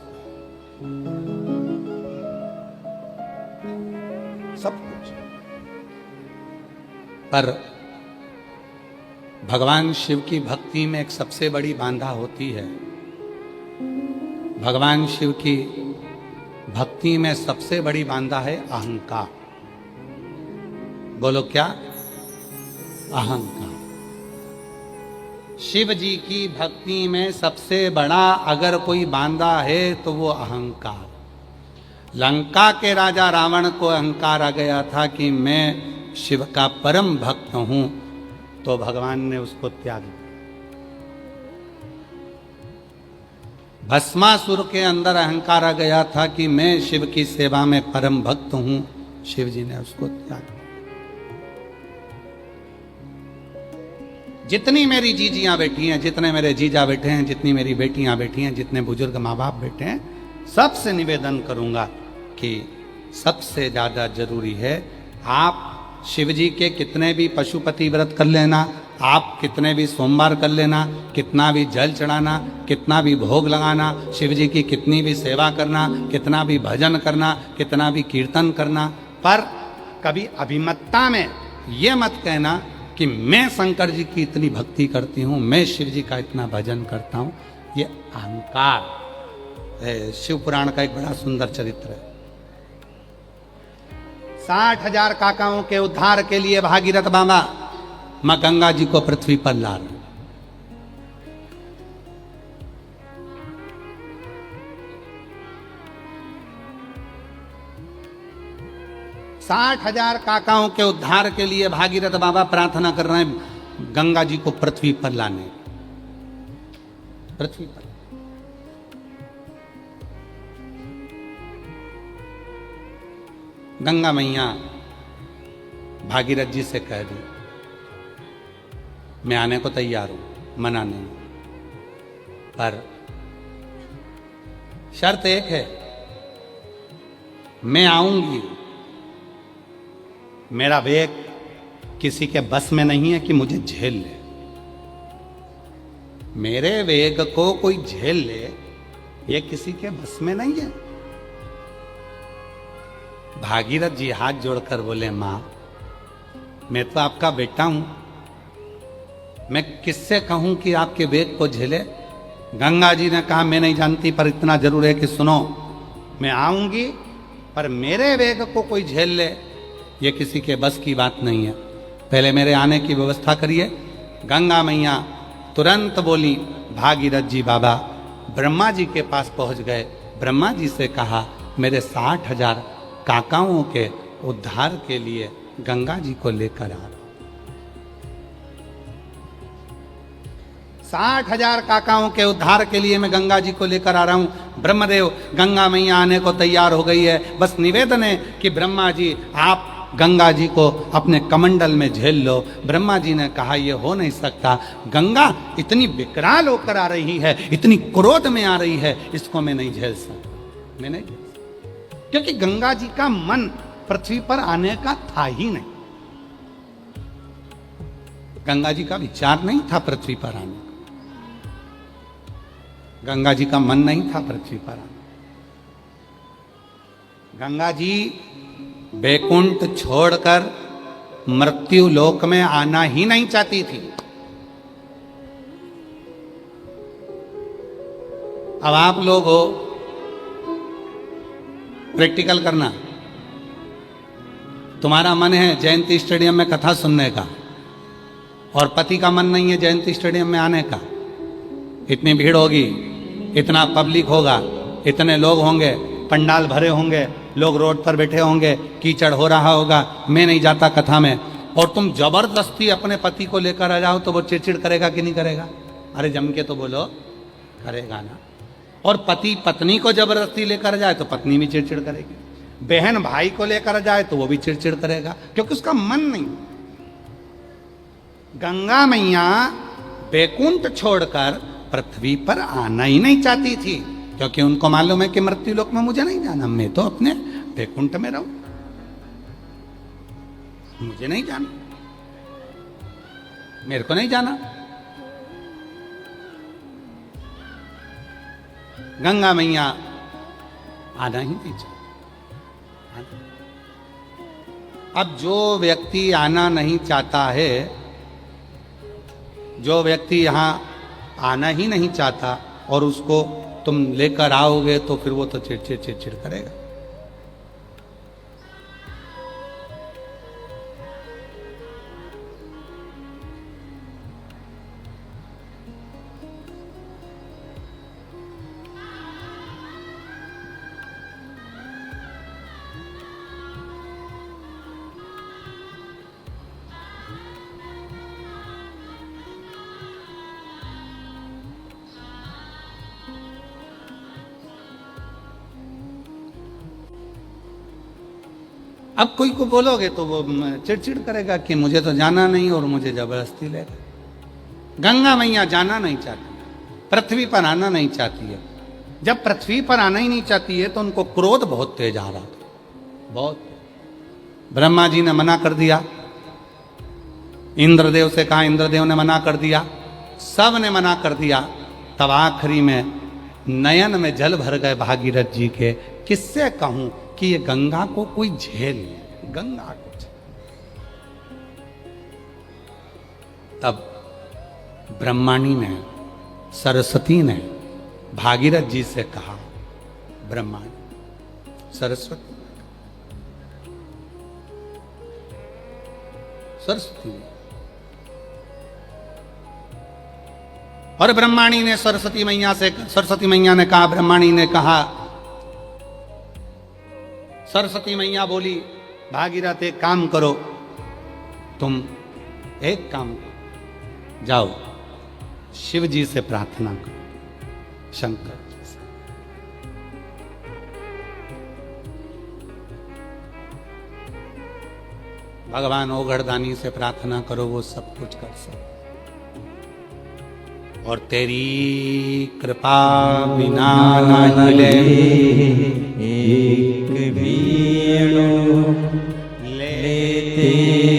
सब कुछ। पर भगवान शिव की भक्ति में एक सबसे बड़ी बाधा होती है। भगवान शिव की भक्ति में सबसे बड़ी बाधा है अहंकार। बोलो क्या? अहंकार। शिव जी की भक्ति में सबसे बड़ा अगर कोई बांधा है तो वो अहंकार। लंका के राजा रावण को अहंकार आ गया था कि मैं शिव का परम भक्त हूं, तो भगवान ने उसको त्याग दिया। भस्मासुर के अंदर अहंकार आ गया था कि मैं शिव की सेवा में परम भक्त हूं, शिव जी ने उसको त्याग दिया। जितनी मेरी जीजियां बैठी हैं, जितने मेरे जीजा बैठे हैं, जितनी मेरी बेटियां बैठी हैं, जितने बुजुर्ग माँ बाप बैठे हैं, सबसे निवेदन करूंगा कि सबसे ज्यादा जरूरी है आप शिव जी के कितने भी पशुपति व्रत कर लेना, आप कितने भी सोमवार कर लेना, कितना भी जल चढ़ाना, कितना भी भोग लगाना, शिव जी की कितनी भी सेवा करना, कितना भी भजन करना, कितना भी कीर्तन करना, पर कभी अभिमतता में ये मत कहना कि मैं शंकर जी की इतनी भक्ति करती हूँ, मैं शिव जी का इतना भजन करता हूँ। ये अहंकार है। शिव पुराण का एक बड़ा सुंदर चरित्र है। 60,000 काकाओं के उद्धार के लिए भागीरथ बाबा मां गंगा जी को पृथ्वी पर ला रहे। 60,000 काकाओं के उद्धार के लिए भागीरथ बाबा प्रार्थना कर रहे हैं गंगा जी को पृथ्वी पर लाने। पृथ्वी पर गंगा मैया भागीरथ जी से कह दी मैं आने को तैयार हूं, मना नहीं, पर शर्त एक है, मैं आऊंगी, मेरा वेग किसी के बस में नहीं है कि मुझे झेल ले। मेरे वेग को कोई झेल ले ये किसी के बस में नहीं है। भागीरथ जी हाथ जोड़कर बोले मां, मैं तो आपका बेटा हूं, मैं किससे कहूं कि आपके वेग को झेले। गंगा जी ने कहा मैं नहीं जानती, पर इतना जरूर है कि सुनो, मैं आऊंगी पर मेरे वेग को कोई झेल ले ये किसी के बस की बात नहीं है, पहले मेरे आने की व्यवस्था करिए। गंगा मैया तुरंत बोली, भागीरथ जी बाबा ब्रह्मा जी के पास पहुंच गए, ब्रह्मा जी से कहा मेरे 60,000 काकाओं के उद्धार के लिए गंगा जी को लेकर आ। 60,000 काकाओं के उद्धार के लिए मैं गंगा जी को लेकर आ रहा हूं। ब्रह्मदेव, गंगा मैया आने को तैयार हो गई है, बस निवेदन है कि ब्रह्मा जी आप गंगा जी को अपने कमंडल में झेल लो। ब्रह्मा जी ने कहा यह हो नहीं सकता, गंगा इतनी विकराल होकर आ रही है, इतनी क्रोध में आ रही है, इसको मैं नहीं झेल सकता, मैं नहीं झेल सकता, क्योंकि गंगा जी का मन पृथ्वी पर आने का था ही नहीं। गंगा जी का विचार नहीं था पृथ्वी पर आने का, गंगा जी का मन नहीं था पृथ्वी पर आने। गंगा जी बैकुंठ छोड़कर मृत्यु लोक में आना ही नहीं चाहती थी। अब आप लोग हो, प्रैक्टिकल करना, तुम्हारा मन है जयंती स्टेडियम में कथा सुनने का और पति का मन नहीं है जयंती स्टेडियम में आने का। इतनी भीड़ होगी, इतना पब्लिक होगा, इतने लोग होंगे, पंडाल भरे होंगे, लोग रोड पर बैठे होंगे, कीचड़ हो रहा होगा, मैं नहीं जाता कथा में, और तुम जबरदस्ती अपने पति को लेकर आ जाओ तो वो चिड़चिड़ करेगा कि नहीं करेगा? अरे जम के तो बोलो, करेगा ना। और पति पत्नी को जबरदस्ती लेकर जाए तो पत्नी भी चिड़चिड़ करेगी, बहन भाई को लेकर जाए तो वो भी चिड़चिड़ करेगा, क्योंकि उसका मन नहीं। गंगा मैया बैकुंठ छोड़कर पृथ्वी पर आना ही नहीं चाहती थी, क्योंकि उनको मालूम है कि मृत्यु लोक में मुझे नहीं जाना, मैं तो अपने बैकुंठ में रहूं, मुझे नहीं जाना, मेरे को नहीं जाना। गंगा मैया आना ही नहीं चाहती। अब जो व्यक्ति आना नहीं चाहता है, जो व्यक्ति यहां आना ही नहीं चाहता और उसको तुम लेकर आओगे तो फिर वो तो चिड़चिड़ करेगा। अब कोई को बोलोगे तो वो चिड़चिड़ करेगा कि मुझे तो जाना नहीं और मुझे जबरदस्ती लेगा। गंगा मैया जाना नहीं चाहती, पृथ्वी पर आना नहीं चाहती है। जब पृथ्वी पर आना ही नहीं चाहती है तो उनको क्रोध बहुत तेज आ रहा था, बहुत। ब्रह्मा जी ने मना कर दिया, इंद्रदेव से कहा, इंद्रदेव ने मना कर दिया, सब ने मना कर दिया। तब आखिरी में नयन में जल भर गए भागीरथ जी के। किससे कहूं कि ये गंगा को कोई झेल ले, गंगा को। तब ब्रह्माणी ने, सरस्वती ने भागीरथ जी से कहा, ब्रह्माणी, सरस्वती और ब्रह्माणी ने सरस्वती मैया से, सरस्वती मैया ने कहा, ब्रह्माणी ने कहा, सरस्वती मैया बोली, भागीरथ एक काम करो, तुम एक काम करो, जाओ शिव जी से प्रार्थना करो, शंकर जी से। भगवान ओघड़दानी से प्रार्थना करो, वो सब कुछ कर सकते। और तेरी कृपा बिना न मिले एक भी अणु लेते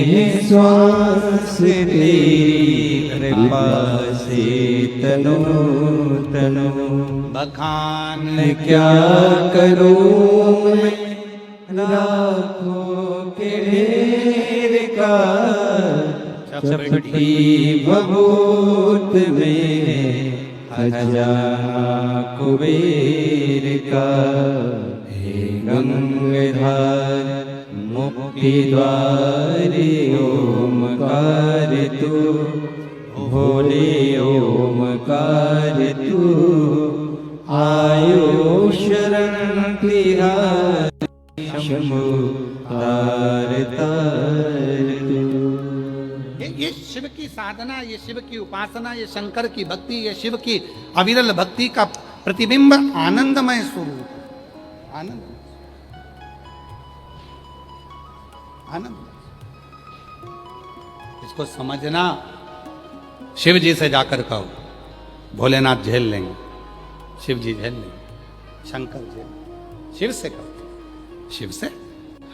हैं श्वास, तेरी कृपा से तनो तनो। बखान क्या करूं मैं राखों के ढेर का, चपटी बबूत में खजाना कुबेर का। हे गंगाधर मुक्ति द्वारे ओमकार तू, भोले ओमकार तू, आयो शरण तिहारी, शंभु तार तार तू। ये शिव की साधना, ये शिव की उपासना, ये शंकर की भक्ति, ये शिव की अविरल भक्ति का प्रतिबिंब आनंदमय स्वरूप, आनंद आनंद। इसको समझना। शिव जी से जाकर कहो, भोलेनाथ झेल लेंगे, शिव जी झेल लेंगे, शंकर झेल। शिव से कहो, शिव से,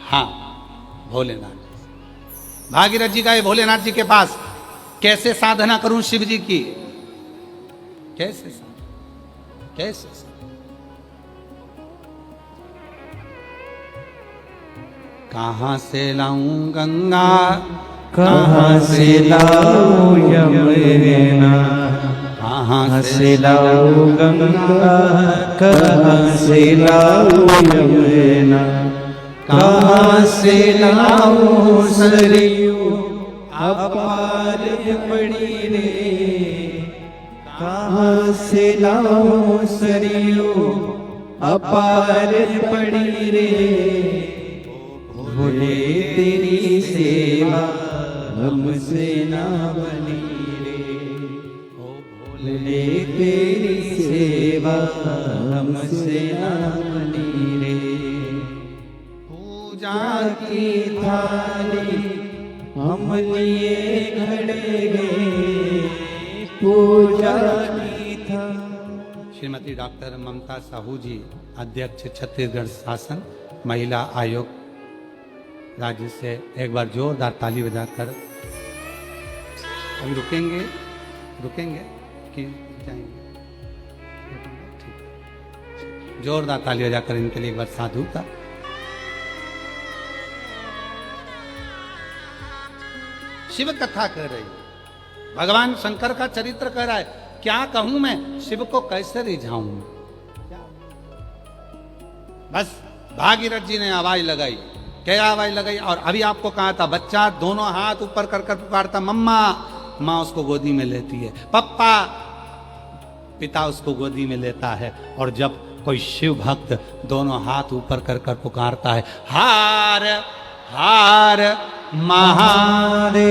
हाँ भोलेनाथ। भागीरथ जी गए भोलेनाथ जी के पास, कैसे साधना करूं शिव जी की, कैसे साधना, कैसे साधना? कहां से लाऊं गंगा, कहां से लाऊं यमुना, कहां से लाऊं गंगा, कहां से लाऊं यमुना, कहां से लाऊं सरयू अपार पड़ी रे, कहां से लाऊं सरयू अपार पड़ी रे। भोले तेरी सेवा हमसे ना बनी रे, भोले तेरी सेवा हमसे ना बनी रे। पूजा की थाली हम लिए खड़े गए, पूजा की थाली। श्रीमती डॉक्टर ममता साहू जी, अध्यक्ष छत्तीसगढ़ शासन महिला आयोग राज्य से, एक बार जोरदार ताली बजाकर। अभी रुकेंगे, रुकेंगे कि जाएंगे? ठीक, जोरदार ताली बजाकर इनके लिए एक बार साधु का। शिव कथा कर रही, भगवान शंकर का चरित्र कह रहा है। क्या कहूं मैं, शिव को कैसे रिझाऊं? बस भागीरथ जी ने आवाज लगाई, क्या आवाज लगाई? और अभी आपको कहा था, बच्चा दोनों हाथ ऊपर कर कर पुकारता मम्मा, माँ उसको गोदी में लेती है, पप्पा, पिता उसको गोदी में लेता है। और जब कोई शिव भक्त दोनों हाथ ऊपर कर कर पुकारता है, हार हार महादेव।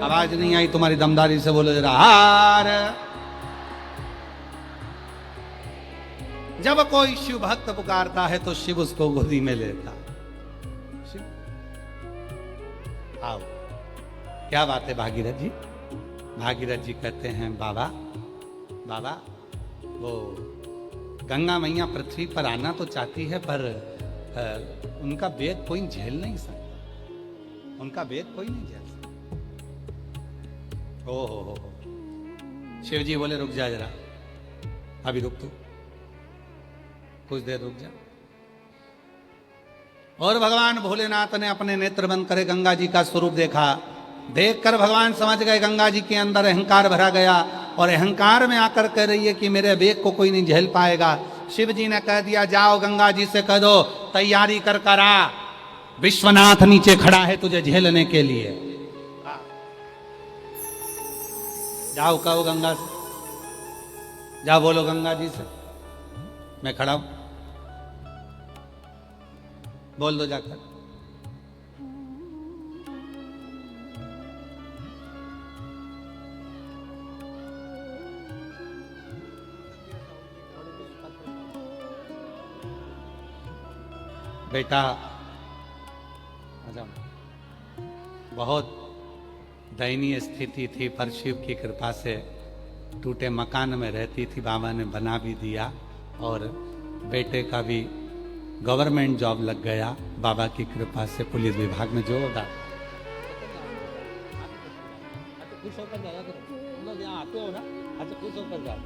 आवाज नहीं आई, तुम्हारी दमदारी से बोलो जरा, हार। जब कोई शिव भक्त पुकारता है तो शिव उसको गोदी में लेता। शिव, आओ, क्या बात है भागीरथ जी? भागीरथ जी कहते हैं, बाबा बाबा, वो गंगा मैया पृथ्वी पर आना तो चाहती है, पर उनका वेग कोई झेल नहीं सकता, उनका वेग कोई नहीं झेल सकता। हो। शिव जी बोले रुक जा जरा, अभी रुक तू, कुछ देर रुक जा। और भगवान भोलेनाथ ने अपने नेत्र बंद करे गंगा जी का स्वरूप देखा। देखकर भगवान समझ गए गंगा जी के अंदर अहंकार भरा गया, और अहंकार में आकर कह रही है कि मेरे वेग को कोई नहीं झेल पाएगा। शिव जी ने कह दिया जाओ गंगा जी से कह दो तैयारी कर कर आ, विश्वनाथ नीचे खड़ा है तुझे झेलने के लिए। जाओ कहो गंगा से, जाओ बोलो गंगा जी से मैं खड़ा हूं, बोल दो जाकर। बेटा आजा। बहुत दयनीय स्थिति थी, पर शिव की कृपा से टूटे मकान में रहती थी, बाबा ने बना भी दिया, और बेटे का भी गवर्नमेंट जॉब लग गया बाबा की कृपा से, पुलिस विभाग में जोरदार। खुश होकर जाया करो, मतलब यहाँ आते हो ना, अच्छा खुश होकर जाओ,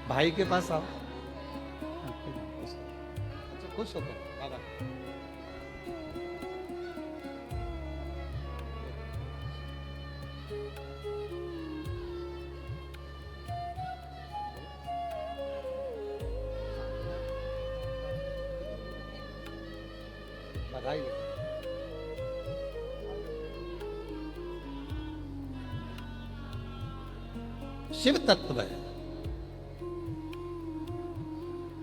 भाई के पास आओ, अच्छा खुश होकर बाबा। बधाई। शिव तत्व है,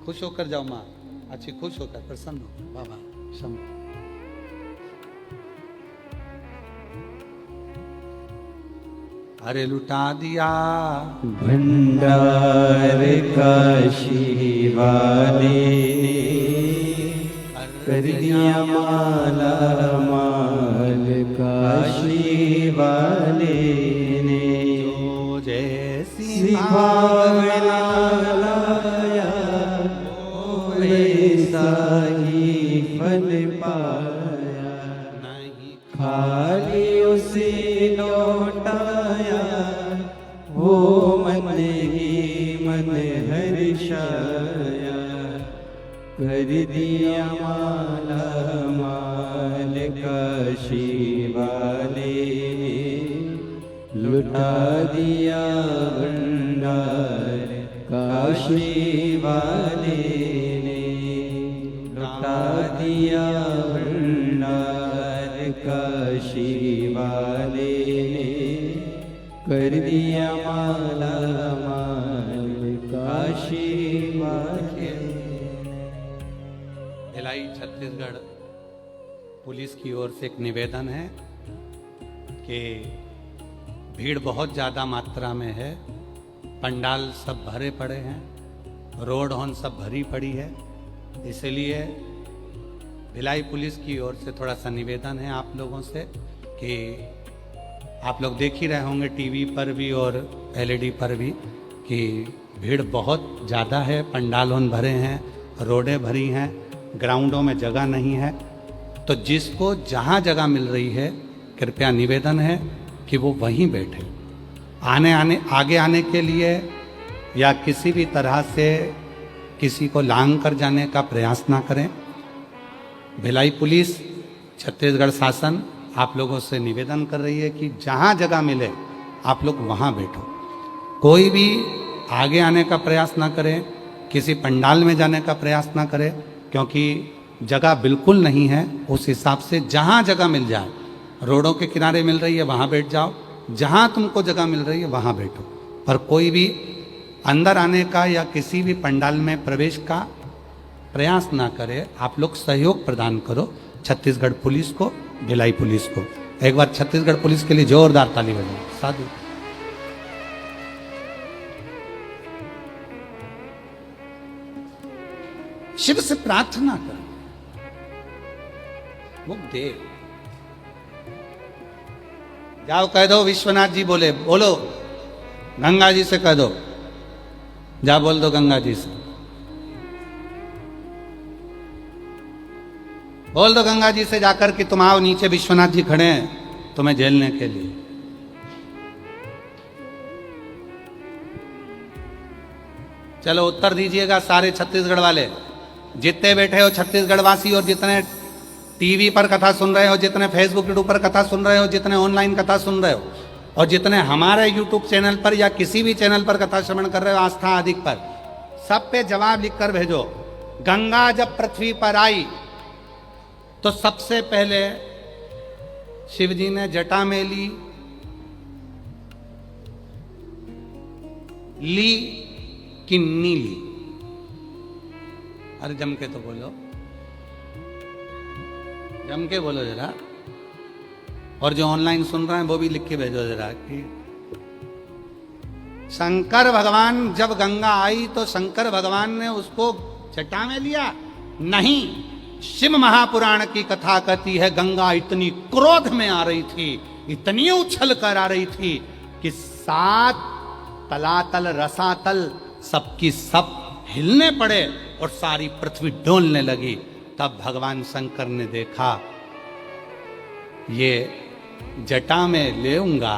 खुश होकर जाओ माँ, अच्छी खुश होकर प्रसन्न हो बाबा शंभु। अरे लुटा दिया भंडार काशी वाले कर दिया माला माल काशी वाले ने, जो जैसी भावना लाया वैसा ही फल पाया, नहीं खाली उसे लौटाया वो मन ही मन हर्षाया, कर दिया माला माल काशी वाले ने, लुटा दिया भंडार काशी वाले ने, लुटा दिया भंडार काशी वाले ने, कर दिया माला माल काशी वाले। भिलाई छत्तीसगढ़ पुलिस की ओर से एक निवेदन है कि भीड़ बहुत ज़्यादा मात्रा में है, पंडाल सब भरे पड़े हैं, रोड हॉर्न सब भरी पड़ी है, इसलिए भिलाई पुलिस की ओर से थोड़ा सा निवेदन है आप लोगों से कि आप लोग देख ही रहे होंगे टीवी पर भी और एलईडी पर भी कि भीड़ बहुत ज़्यादा है, पंडाल हॉर्न भरे हैं, रोडें भरी हैं, ग्राउंडों में जगह नहीं है। तो जिसको जहाँ जगह मिल रही है कृपया निवेदन है कि वो वहीं बैठे। आगे आने के लिए या किसी भी तरह से किसी को लांग कर जाने का प्रयास ना करें। भिलाई पुलिस छत्तीसगढ़ शासन आप लोगों से निवेदन कर रही है कि जहाँ जगह मिले आप लोग वहाँ बैठो, कोई भी आगे आने का प्रयास ना करें, किसी पंडाल में जाने का प्रयास ना करें, क्योंकि जगह बिल्कुल नहीं है। उस हिसाब से जहाँ जगह मिल जाए, रोडों के किनारे मिल रही है वहाँ बैठ जाओ, जहाँ तुमको जगह मिल रही है वहाँ बैठो, पर कोई भी अंदर आने का या किसी भी पंडाल में प्रवेश का प्रयास ना करे। आप लोग सहयोग प्रदान करो छत्तीसगढ़ पुलिस को, भिलाई पुलिस को। एक बार छत्तीसगढ़ पुलिस के लिए जोरदार ताली बजाओ। साधु शिव से प्रार्थना कर, वो दे। जाओ कह दो विश्वनाथ जी बोले, बोलो गंगा जी से कह दो, जा बोल दो गंगा जी से, बोल दो गंगा जी से जाकर कि तुम आओ नीचे, विश्वनाथ जी खड़े हैं तुम्हें झेलने के लिए। चलो उत्तर दीजिएगा सारे छत्तीसगढ़ वाले, जितने बैठे हो छत्तीसगढ़ वासी, और जितने टीवी पर कथा सुन रहे हो, जितने फेसबुक यूट्यूब पर कथा सुन रहे हो, जितने ऑनलाइन कथा सुन रहे हो, और जितने हमारे यूट्यूब चैनल पर या किसी भी चैनल पर कथा श्रवण कर रहे हो आस्था अधिक पर, सब पे जवाब लिखकर भेजो। गंगा जब पृथ्वी पर आई तो सबसे पहले शिव जी ने जटा में ली कि नी ली? अरे जम के तो बोलो, जम के बोलो जरा। और जो ऑनलाइन सुन रहे हैं वो भी लिख के भेजो जरा कि शंकर भगवान जब गंगा आई तो शंकर भगवान ने उसको जटा में लिया? नहीं, शिव महापुराण की कथा कहती है गंगा इतनी क्रोध में आ रही थी, इतनी उछल कर आ रही थी कि 7 तलातल रसातल सबकी सब हिलने पड़े और सारी पृथ्वी डोलने लगी। तब भगवान शंकर ने देखा ये जटा में लेऊंगा,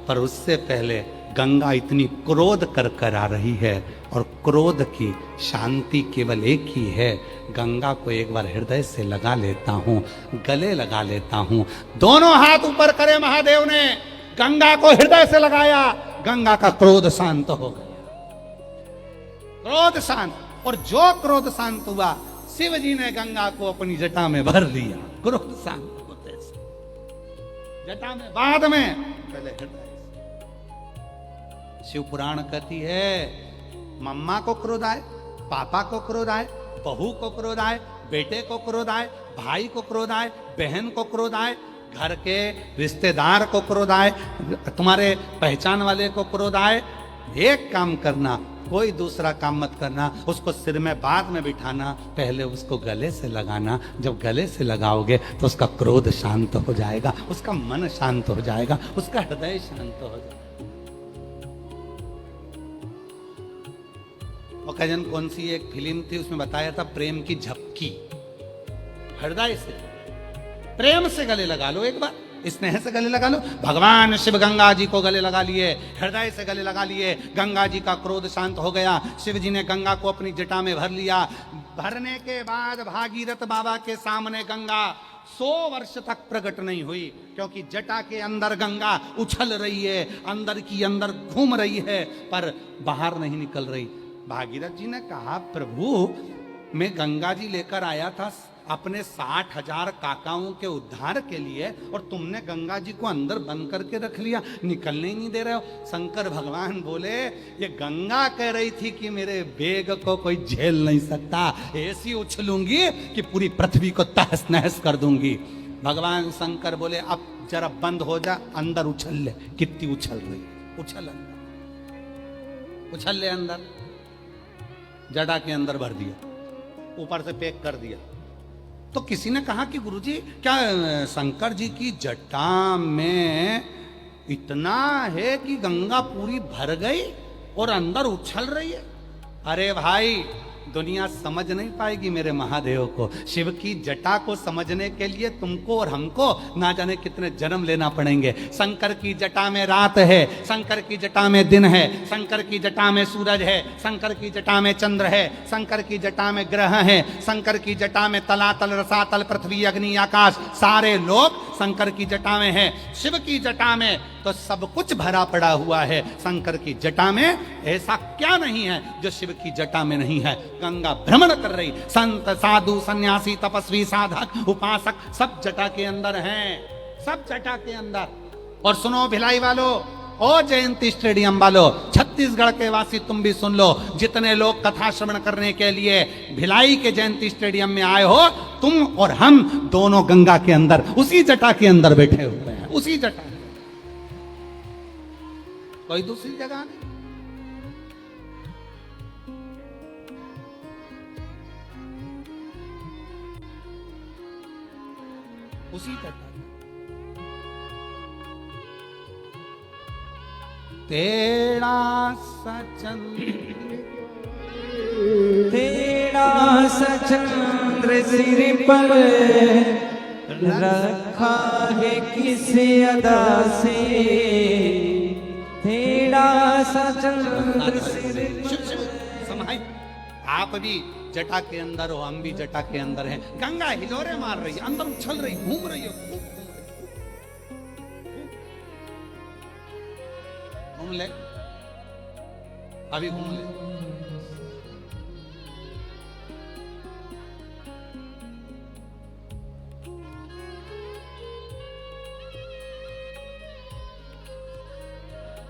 पर उससे पहले गंगा इतनी क्रोध कर आ रही है, और क्रोध की शांति केवल एक ही है। गंगा को एक बार हृदय से लगा लेता हूं, गले लगा लेता हूं। दोनों हाथ ऊपर करे महादेव ने, गंगा को हृदय से लगाया, गंगा का क्रोध शांत हो गया। क्रोध शांत, और जो क्रोध शांत हुआ, शिव जी ने गंगा को अपनी जटा में भर लिया। क्रोध शांत होते से जटा में, बाद में पहले हृदय। शिव पुराण कहती है मम्मा को क्रोध आए, पापा को क्रोध आए, बहू को क्रोध आए, बेटे को क्रोध आए, भाई को क्रोध आए, बहन को क्रोध आए, घर के रिश्तेदार को क्रोध आए, तुम्हारे पहचान वाले को क्रोध आए, एक काम करना, कोई दूसरा काम मत करना, उसको सिर में बाद में बिठाना, पहले उसको गले से लगाना। जब गले से लगाओगे तो उसका क्रोध शांत हो जाएगा, उसका मन शांत हो जाएगा, उसका हृदय शांत हो जाएगा। ओकेजन कौन सी एक फिल्म थी, उसमें बताया था प्रेम की झपकी। हृदय से प्रेम से गले लगा लो, एक बार स्नेह से गले लगा लो। भगवान शिव गंगा जी को गले लगा लिए, हृदय से गले लगा लिए, गंगा जी का क्रोध शांत हो गया। शिव जी ने गंगा को अपनी जटा में भर लिया। भरने के बाद भागीरथ बाबा के सामने गंगा 100 वर्ष तक प्रकट नहीं हुई, क्योंकि जटा के अंदर गंगा उछल रही है, अंदर की अंदर घूम रही है, पर बाहर नहीं निकल रही। भागीरथ जी ने कहा प्रभु, मैं गंगा जी लेकर आया था अपने 60,000 काकाओं के उद्धार के लिए, और तुमने गंगा जी को अंदर बंद करके रख लिया, निकलने ही नहीं दे रहे हो। शंकर भगवान बोले ये गंगा कह रही थी कि मेरे वेग को कोई झेल नहीं सकता, ऐसी उछलूंगी कि पूरी पृथ्वी को तहस नहस कर दूंगी। भगवान शंकर बोले अब जरा बंद हो जा, अंदर उछल ले। कितनी उछल रही, उछल अंदर, उछल ले अंदर। जटा के अंदर भर दिया, ऊपर से पैक कर दिया। तो किसी ने कहा कि गुरुजी क्या शंकर जी की जटा में इतना है कि गंगा पूरी भर गई और अंदर उछल रही है? अरे भाई, दुनिया समझ नहीं पाएगी मेरे महादेव को। शिव की जटा को समझने के लिए तुमको और हमको ना जाने कितने जन्म लेना पड़ेंगे। शंकर की जटा में रात है, शंकर की जटा में दिन है, शंकर की जटा में सूरज है, शंकर की जटा में चंद्र है, शंकर की जटा में ग्रह है, शंकर की जटा में तलातल रसातल पृथ्वी अग्नि आकाश सारे लोग शंकर की जटा में है। शिव की जटा में तो सब कुछ भरा पड़ा हुआ है। शंकर की जटा में ऐसा क्या नहीं है जो शिव की जटा में नहीं है। गंगा भ्रमण कर रही, संत साधु सन्यासी तपस्वी साधक उपासक सब जटा के अंदर हैं, सब जटा के अंदर। और सुनो भिलाई वालों, ओ जयंती स्टेडियम वालों, छत्तीसगढ़ के वासी तुम भी सुन लो, जितने लोग कथा श्रवण करने के लिए भिलाई के जयंती स्टेडियम में आए हो, तुम और हम दोनों गंगा के अंदर, उसी जटा के अंदर बैठे हुए हैं, उसी जटा, कोई दूसरी जगह नहीं। उसी जटा। तेरा सचंद्र सिर पर रखा है किस अदा से, तेरा सचंद्र सिर समाई आप भी जटा के अंदर हो, हम भी जटा के अंदर हैं। गंगा हिलोरे मार रही है, अंदर उछल रही, घूम रही है, घूम ले, अभी घूम ले।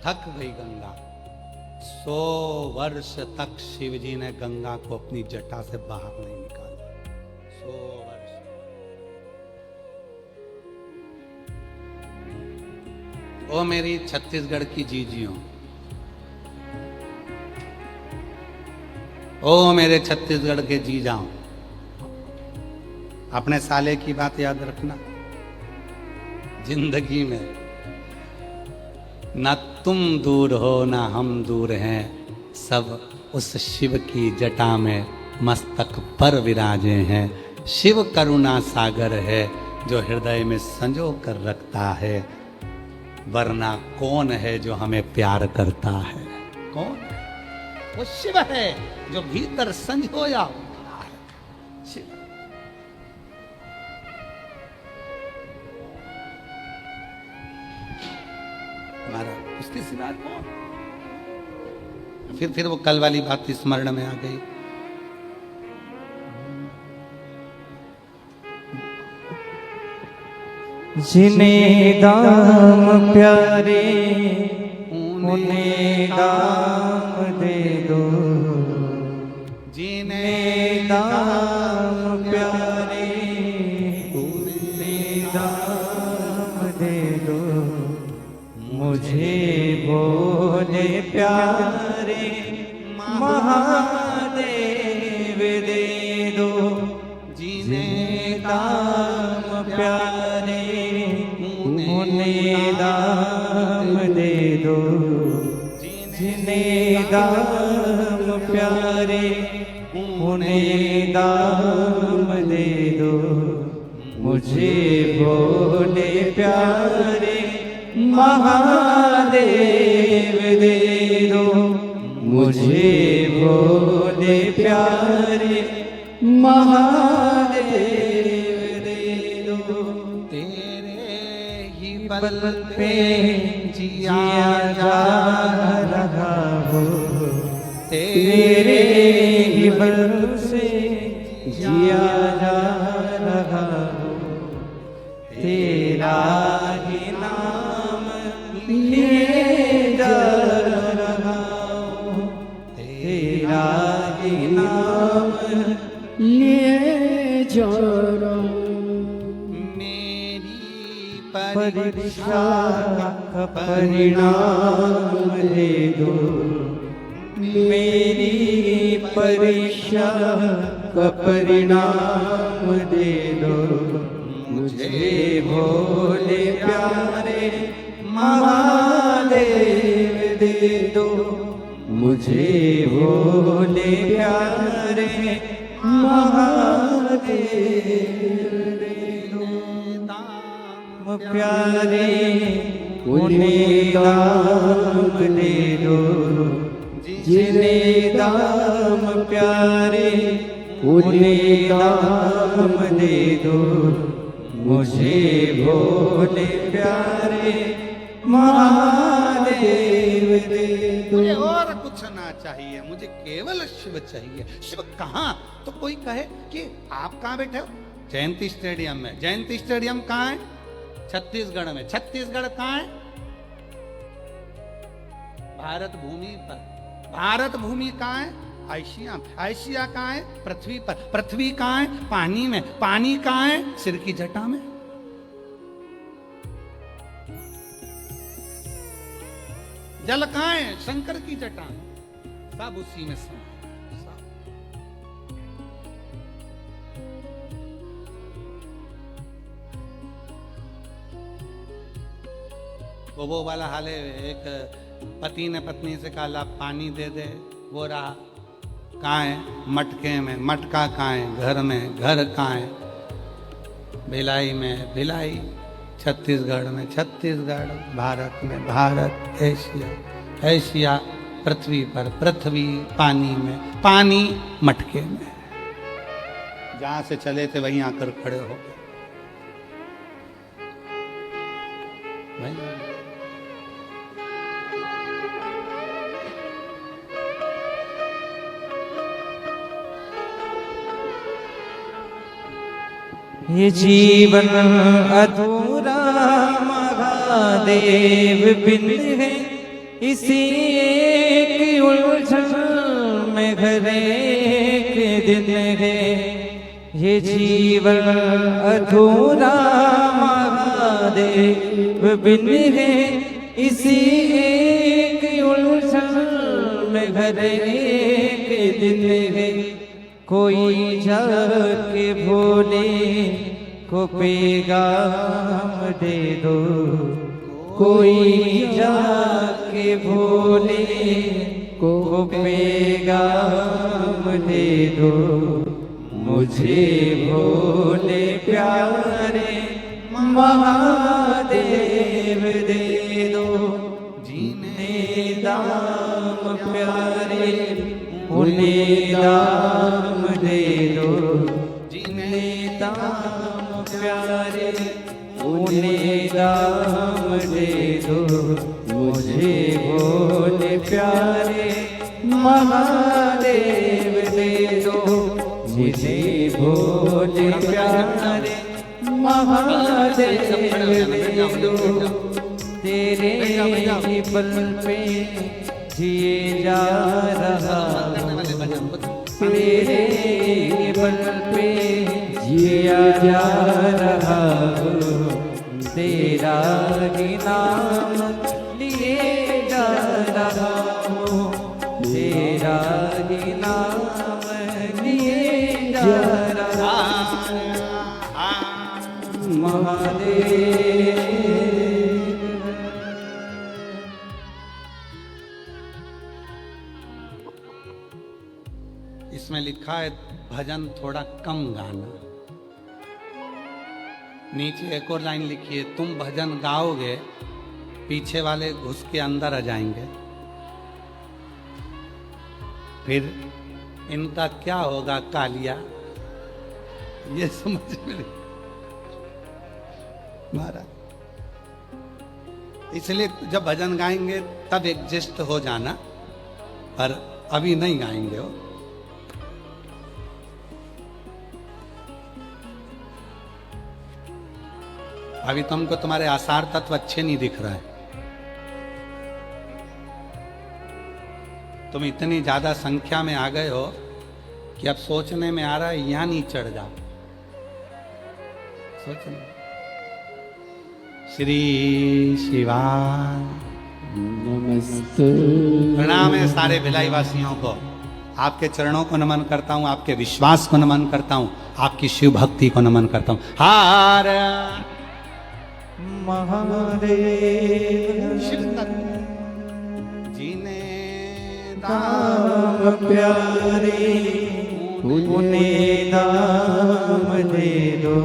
थक गई गंगा। 100 वर्ष तक शिव जी ने गंगा को अपनी जटा से बाहर नहीं निकाला। 100 वर्ष। ओ मेरी छत्तीसगढ़ की जीजियों, ओ मेरे छत्तीसगढ़ के जीजाओं, अपने साले की बात याद रखना। जिंदगी में ना तुम दूर हो ना हम दूर हैं, सब उस शिव की जटा में मस्तक पर विराजे हैं। शिव करुणा सागर है जो हृदय में संजो कर रखता है, वरना कौन है जो हमें प्यार करता है? कौन? वो शिव है जो भीतर संजोया हुआ है। शिव। हमारा उसके सिवा कौन? फिर वो कल वाली बात स्मरण में आ गई। जिन्हें दाम प्यारे उन्हें दाम दे दो, जिन्हें दाम प्यारे उन्हें दाम दे दो, मुझे भोले प्यारे महादेव दे दो, जिन्हें दाम प्यारे उन्हें दाम दे दो, जिन्हें दाम प्यारे उन्हें दाम दे दो, मुझे भोले प्यारे महादेव दे दो, मुझे भोले प्यारे महादेव दे दो। तेरे ही बल पे जिया जा रहा हो, तेरे ही बल से जिया जा रहा हो, तेरा ही नाम लिए जा रहा हूँ, तेरा ही नाम लिए जा रहा हूँ। मेरी परीक्षा का परिणाम दे दो, मेरी परीक्षा का परिणाम दे दो, मुझे भोले प्यारे महादेव दे दो, मुझे भोले प्यारे महादेव दे दो। दाम प्यारे उन्हें दाम दे दो, जिन्हें दाम प्यारे उन्हें दाम दे दो, मुझे भोले प्यारे महादेव दे दो। मुझे और कुछ ना चाहिए, मुझे केवल शिव चाहिए। शिव कहाँ? तो कोई कहे कि आप कहाँ बैठे हो? जयंती स्टेडियम में। जयंती स्टेडियम कहाँ है? छत्तीसगढ़ में। छत्तीसगढ़ कहाँ है? भारत भूमि पर। भारत भूमि कहाँ है? एशिया। एशिया कहाँ है? पृथ्वी पर। पृथ्वी कहाँ है? पानी में। पानी कहाँ है? सिर की जटा में। जल कहाँ है? शंकर की जटा में। सब उसी में सब। वो वाला हाल है, एक पति ने पत्नी से कहा पानी दे दे, वो रहा कहाँ है? मटके में। मटका कहाँ है? घर में। घर कहाँ है? भिलाई में। भिलाई छत्तीसगढ़ में। छत्तीसगढ़ भारत में। भारत एशिया। एशिया पृथ्वी पर, पृथ्वी पानी में, पानी मटके में। जहां से चले थे वहीं आकर खड़े हो गए भाई। ये जीवन अधूरा महादेव बिन है, इसी एक उलझन में घरे के दिन है। ये जीवन अधूरा महादेव बिन है, इसी एक उलझन में घरे के दिन है। कोई जाके भोले को पैगाम दे दो, कोई जाके भोले को पैगाम दे दो। मुझे भोले प्यारे महादेव दे दो। जीने दाम प्यारे उन्हें दाम दे दो। जीने दाम प्यारे उन्हें दाम दे दो। मुझे भोले प्यारे महादेव दे दो। मुझे भोले प्यारे महादेव दे दो। तेरे बल पे जिए जा रहा, तेरे बल पे जिया जा रहा। तेरा ही नाम लिए जा रहा हूँ, तेरा ही नाम लिए जा रहा महादेव। इसमें लिखा है भजन थोड़ा कम गाना। नीचे एक और लाइन लिखी है, तुम भजन गाओगे पीछे वाले घुस के अंदर आ जाएंगे, फिर इनका क्या होगा कालिया। ये समझ में नहीं महाराज। इसलिए जब भजन गाएंगे तब एडजस्ट हो जाना, पर अभी नहीं गाएंगे हो। अभी तुमको तुम्हारे आसार तत्व अच्छे नहीं दिख रहे हैं। तुम इतनी ज्यादा संख्या में आ गए हो कि अब सोचने में आ रहा है यहां नहीं चढ़ जाओ। सोचने श्री शिवाय नमस्ते। प्रणाम है सारे भिलाई वासियों को। आपके चरणों को नमन करता हूं, आपके विश्वास को नमन करता हूं, आपकी शिव भक्ति को नमन करता हूं। हार महादेव शिव जीने दाम प्यारे उन्हें दाम दे दो।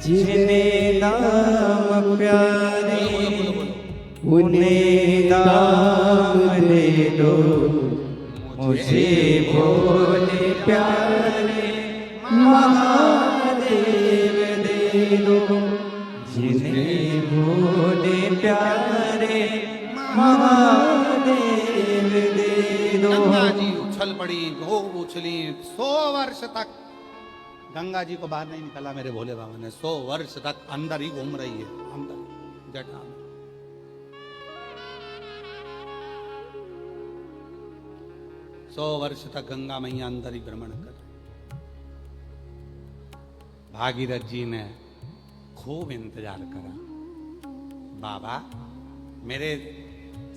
जिन्हें दाम प्यारे उन्हें दाम दे दो। मुझे भोले प्यारे महादेव दे दो। जिन्हें भोले प्यारे महादेव दे दो। गंगा जी उछल पड़ी, खूब उछली 100 वर्ष तक। गंगा जी को बाहर नहीं निकाला मेरे भोले बाबा ने। 100 वर्ष तक अंदर ही घूम रही है, अंदर जटा में। 100 वर्ष तक गंगा मैया अंदर ही भ्रमण कर। भागीरथ जी ने खूब इंतजार करा, बाबा मेरे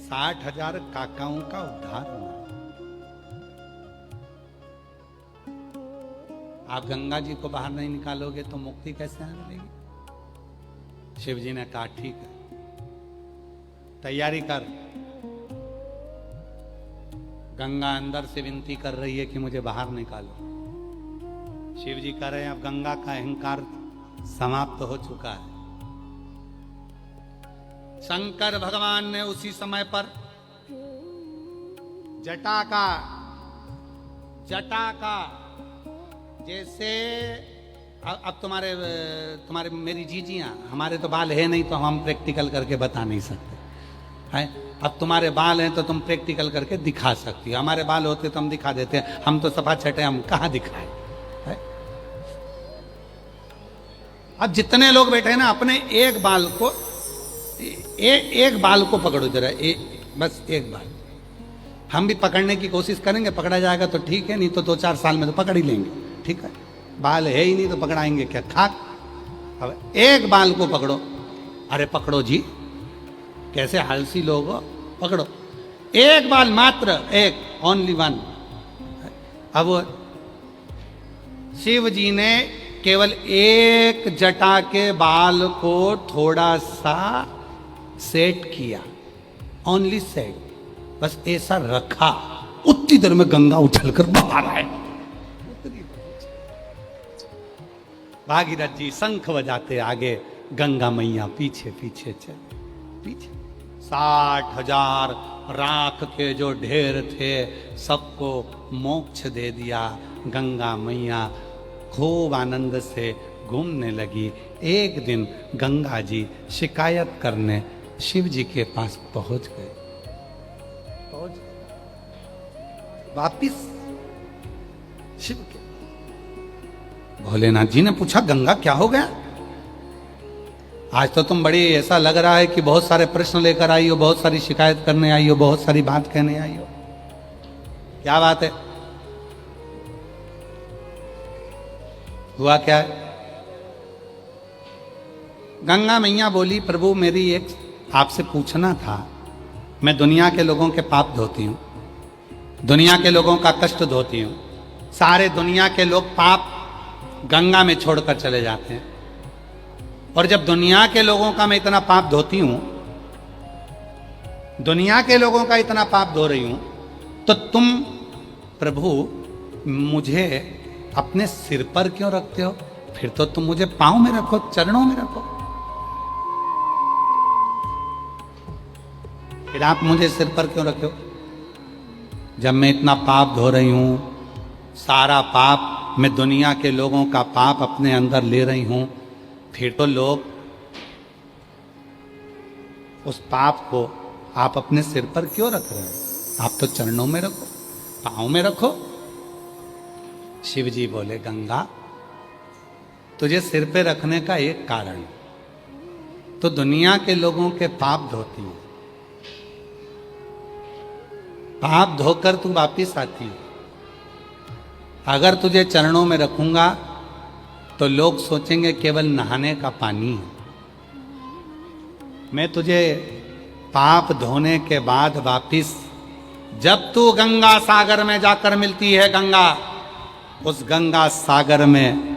60,000 काकाओं का उद्धार हुआ। आप गंगा जी को बाहर नहीं निकालोगे तो मुक्ति कैसे मिलेगी। शिव जी ने कहा ठीक है, तैयारी कर। गंगा अंदर से विनती कर रही है कि मुझे बाहर निकालो। शिव जी कह रहे हैं अब गंगा का अहंकार समाप्त हो चुका है। शंकर भगवान ने उसी समय पर जटा का जैसे अब तुम्हारे मेरी जीजियां, हमारे तो बाल है नहीं तो हम प्रैक्टिकल करके बता नहीं सकते हैं। अब तुम्हारे बाल हैं तो तुम प्रैक्टिकल करके दिखा सकती हो, हमारे बाल होते तो हम दिखा देते हैं, हम तो सफा छठे, हम कहाँ दिखाए है? अब जितने लोग बैठे हैं ना, अपने एक बाल को पकड़ो जरा, बस एक बाल। हम भी पकड़ने की कोशिश करेंगे, पकड़ा जाएगा तो ठीक है, नहीं तो 2-4 साल में तो पकड़ ही लेंगे, ठीक है। बाल है ही नहीं तो पकड़ाएंगे क्या, खाक। अब एक बाल को पकड़ो, अरे पकड़ो जी, कैसे आलसी लोग हो, पकड़ो एक बाल मात्र, एक, ओनली वन। अब शिव जी ने केवल एक जटा के बाल को थोड़ा सा सेट किया, ओनली सेट, बस ऐसा रखा, उतनी देर में गंगा उछलकर बाहर आए। भागीरथ जी शंख बजाते आगे, गंगा मैया पीछे पीछे चले, पीछे 60,000 राख के जो ढेर थे सबको मोक्ष दे दिया। गंगा मैया खूब आनंद से घूमने लगी। एक दिन गंगा जी शिकायत करने शिव जी के पास पहुंच गए, वापिस शिव के। भोलेनाथ जी ने पूछा, गंगा क्या हो गया? आज तो तुम बड़ी, ऐसा लग रहा है कि बहुत सारे प्रश्न लेकर आई हो, बहुत सारी शिकायत करने आई हो, बहुत सारी बात कहने आई हो, क्या बात है, हुआ क्या है? गंगा मैया बोली, प्रभु मेरी एक आपसे पूछना था, मैं दुनिया के लोगों के पाप धोती हूं, दुनिया के लोगों का कष्ट धोती हूं, सारे दुनिया के लोग पाप गंगा में छोड़कर चले जाते हैं, और जब दुनिया के लोगों का मैं इतना पाप धोती हूं, दुनिया के लोगों का इतना पाप धो रही हूं, तो तुम प्रभु मुझे अपने सिर पर क्यों रखते हो? फिर तो तुम मुझे पांव में रखो, चरणों में रखो, फिर आप मुझे सिर पर क्यों रखे हो? जब मैं इतना पाप धो रही हूं, सारा पाप, मैं दुनिया के लोगों का पाप अपने अंदर ले रही हूं, फिर तो लोग उस पाप को आप अपने सिर पर क्यों रख रहे हो? आप तो चरणों में रखो, पांव में रखो। शिव जी बोले, गंगा तुझे सिर पे रखने का एक कारण, तो दुनिया के लोगों के पाप धोती है, पाप धोकर तू वापिस आती है। अगर तुझे चरणों में रखूंगा तो लोग सोचेंगे केवल नहाने का पानी है। मैं तुझे पाप धोने के बाद वापिस, जब तू गंगा सागर में जाकर मिलती है, गंगा, उस गंगा सागर में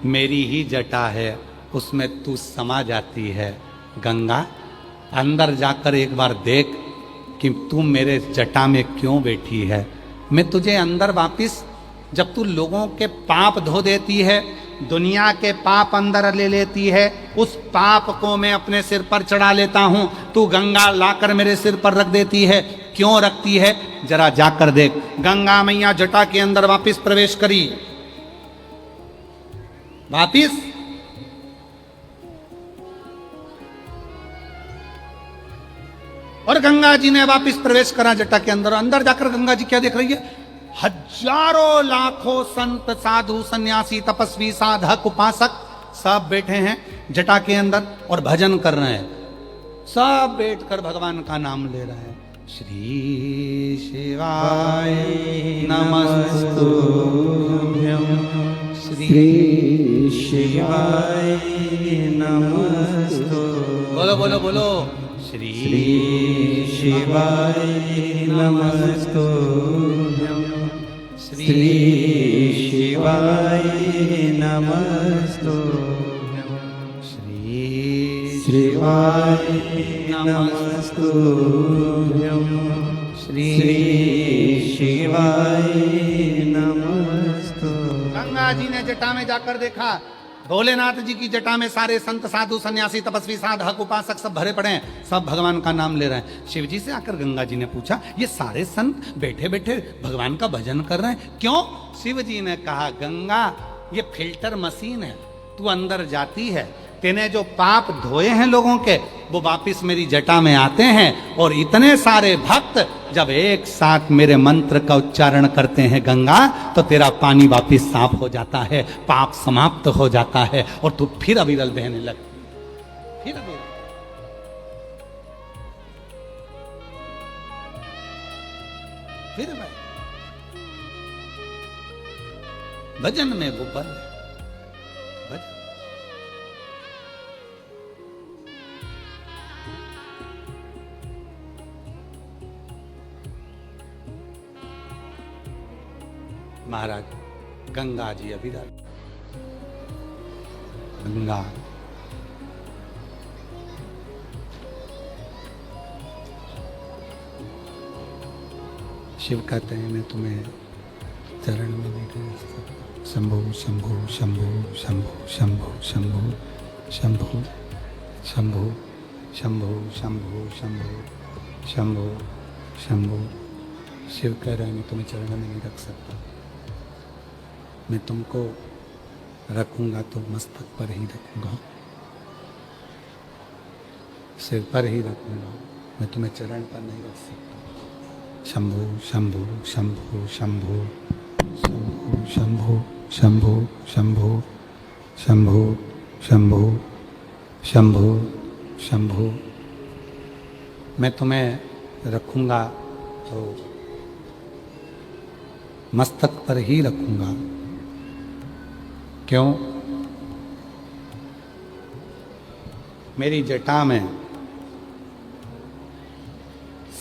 मेरी ही जटा है, उसमें तू समा जाती है। गंगा अंदर जाकर एक बार देख कि तू मेरे जटा में क्यों बैठी है। मैं तुझे अंदर वापिस, जब तू लोगों के पाप धो देती है, दुनिया के पाप अंदर ले लेती है, उस पाप को मैं अपने सिर पर चढ़ा लेता हूं, तू गंगा लाकर मेरे सिर पर रख देती है। क्यों रखती है? जरा जाकर देख। गंगा मैया जटा के अंदर वापिस प्रवेश करी, वापिस और गंगा जी ने वापिस प्रवेश करा जटा के अंदर। अंदर जाकर गंगा जी क्या देख रही है? हजारों लाखों संत, साधु, सन्यासी, तपस्वी, साधक, उपासक सब बैठे हैं जटा के अंदर और भजन कर रहे हैं। सब बैठकर भगवान का नाम ले रहे हैं। श्री शिवाय नमस्तुभ्यं, श्री शिवाय नमस्तुभ्यं। बोलो बोलो बोलो, श्री शिवाय नमस्तुभ्यं, श्री शिवाय नमस्तुभ्यं, श्री शिवाय नमस्तुभ्यं, श्री शिवाय नमस्तुभ्यं। गंगा जी ने जटा में जाकर देखा, भोलेनाथ जी की जटा में सारे संत साधु सन्यासी तपस्वी साधक उपासक सब भरे पड़े हैं, सब भगवान का नाम ले रहे हैं। शिव जी से आकर गंगा जी ने पूछा, ये सारे संत बैठे बैठे भगवान का भजन कर रहे हैं क्यों? शिव जी ने कहा, गंगा ये फिल्टर मशीन है, तू अंदर जाती है, तेने जो पाप धोए हैं लोगों के वो वापिस मेरी जटा में आते हैं, और इतने सारे भक्त जब एक साथ मेरे मंत्र का उच्चारण करते हैं गंगा, तो तेरा पानी वापिस साफ हो जाता है, पाप समाप्त हो जाता है, और तू फिर अविरल बहने लगती, फिर अविरल। फिर भाई भजन में वो बल है, भजन। महाराज गंगा जी अविरल, गंगा शिव कहते हैं मैं तुम्हें चरण में नहीं कर सकता। शंभु शंभु शंभु शंभु शंभु शंभु शंभु शंभु शंभु शंभु शंभु शंभु शंभु। शिव कह रहे हैं मैं तुम्हें चरण में नहीं रख सकता, मैं तुमको रखूंगा तो मस्तक पर ही रखूंगा, सिर पर ही रखूंगा, मैं तुम्हें चरण पर नहीं रख सकता। शंभु शंभु शंभु शंभु शंभु शंभु शंभु शंभु शंभु शंभु शंभु शंभु। मैं तुम्हें रखूंगा तो मस्तक पर ही रखूंगा। क्यों? मेरी जटा में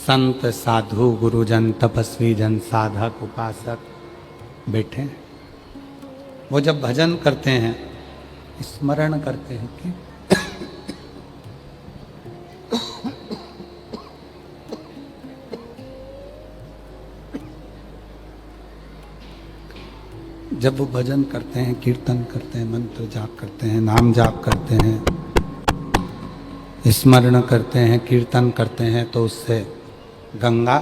संत साधु गुरुजन तपस्वी जन साधक उपासक बैठे हैं। वो जब भजन करते हैं स्मरण करते हैं कि जब वो भजन करते हैं, कीर्तन करते हैं, मंत्र जाप करते हैं, नाम जाप करते हैं, स्मरण करते हैं, कीर्तन करते हैं, तो उससे गंगा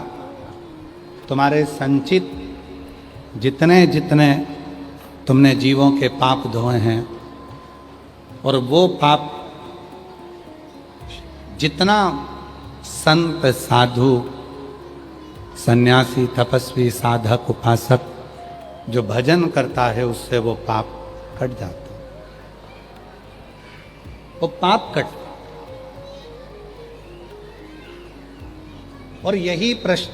तुम्हारे संचित जितने जितने तुमने जीवों के पाप धोए हैं, और वो पाप जितना संत साधु सन्यासी तपस्वी साधक उपासक जो भजन करता है उससे वो पाप कट जाता है, वो पाप कट। और यही प्रश्न,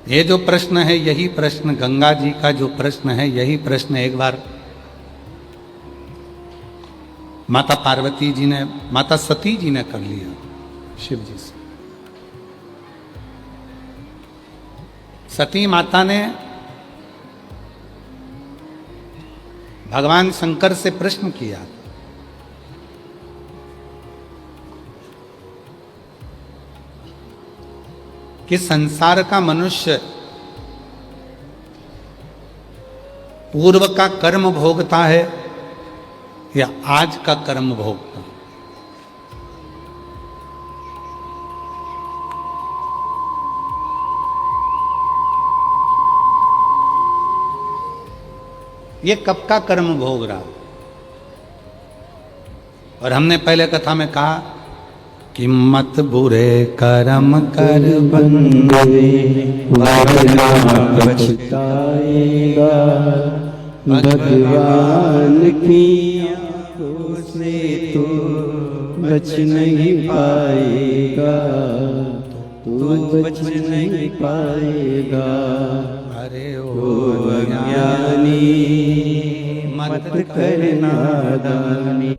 ये जो प्रश्न है, यही प्रश्न गंगा जी का जो प्रश्न है, यही प्रश्न एक बार माता पार्वती जी ने, माता सती जी ने कर लिया शिव जी से। सती माता ने भगवान शंकर से प्रश्न किया कि संसार का मनुष्य पूर्व का कर्म भोगता है या आज का कर्म भोगता है? ये कब का कर्म भोग रहा? और हमने पहले कथा में कहा कि मत बुरे कर्म कर बंदे वरना पछताएगा, भगवान की आंखों से तो बच नहीं पाएगा, तू बच नहीं पाएगा। अरे ओ अज्ञानी मत करना दानी,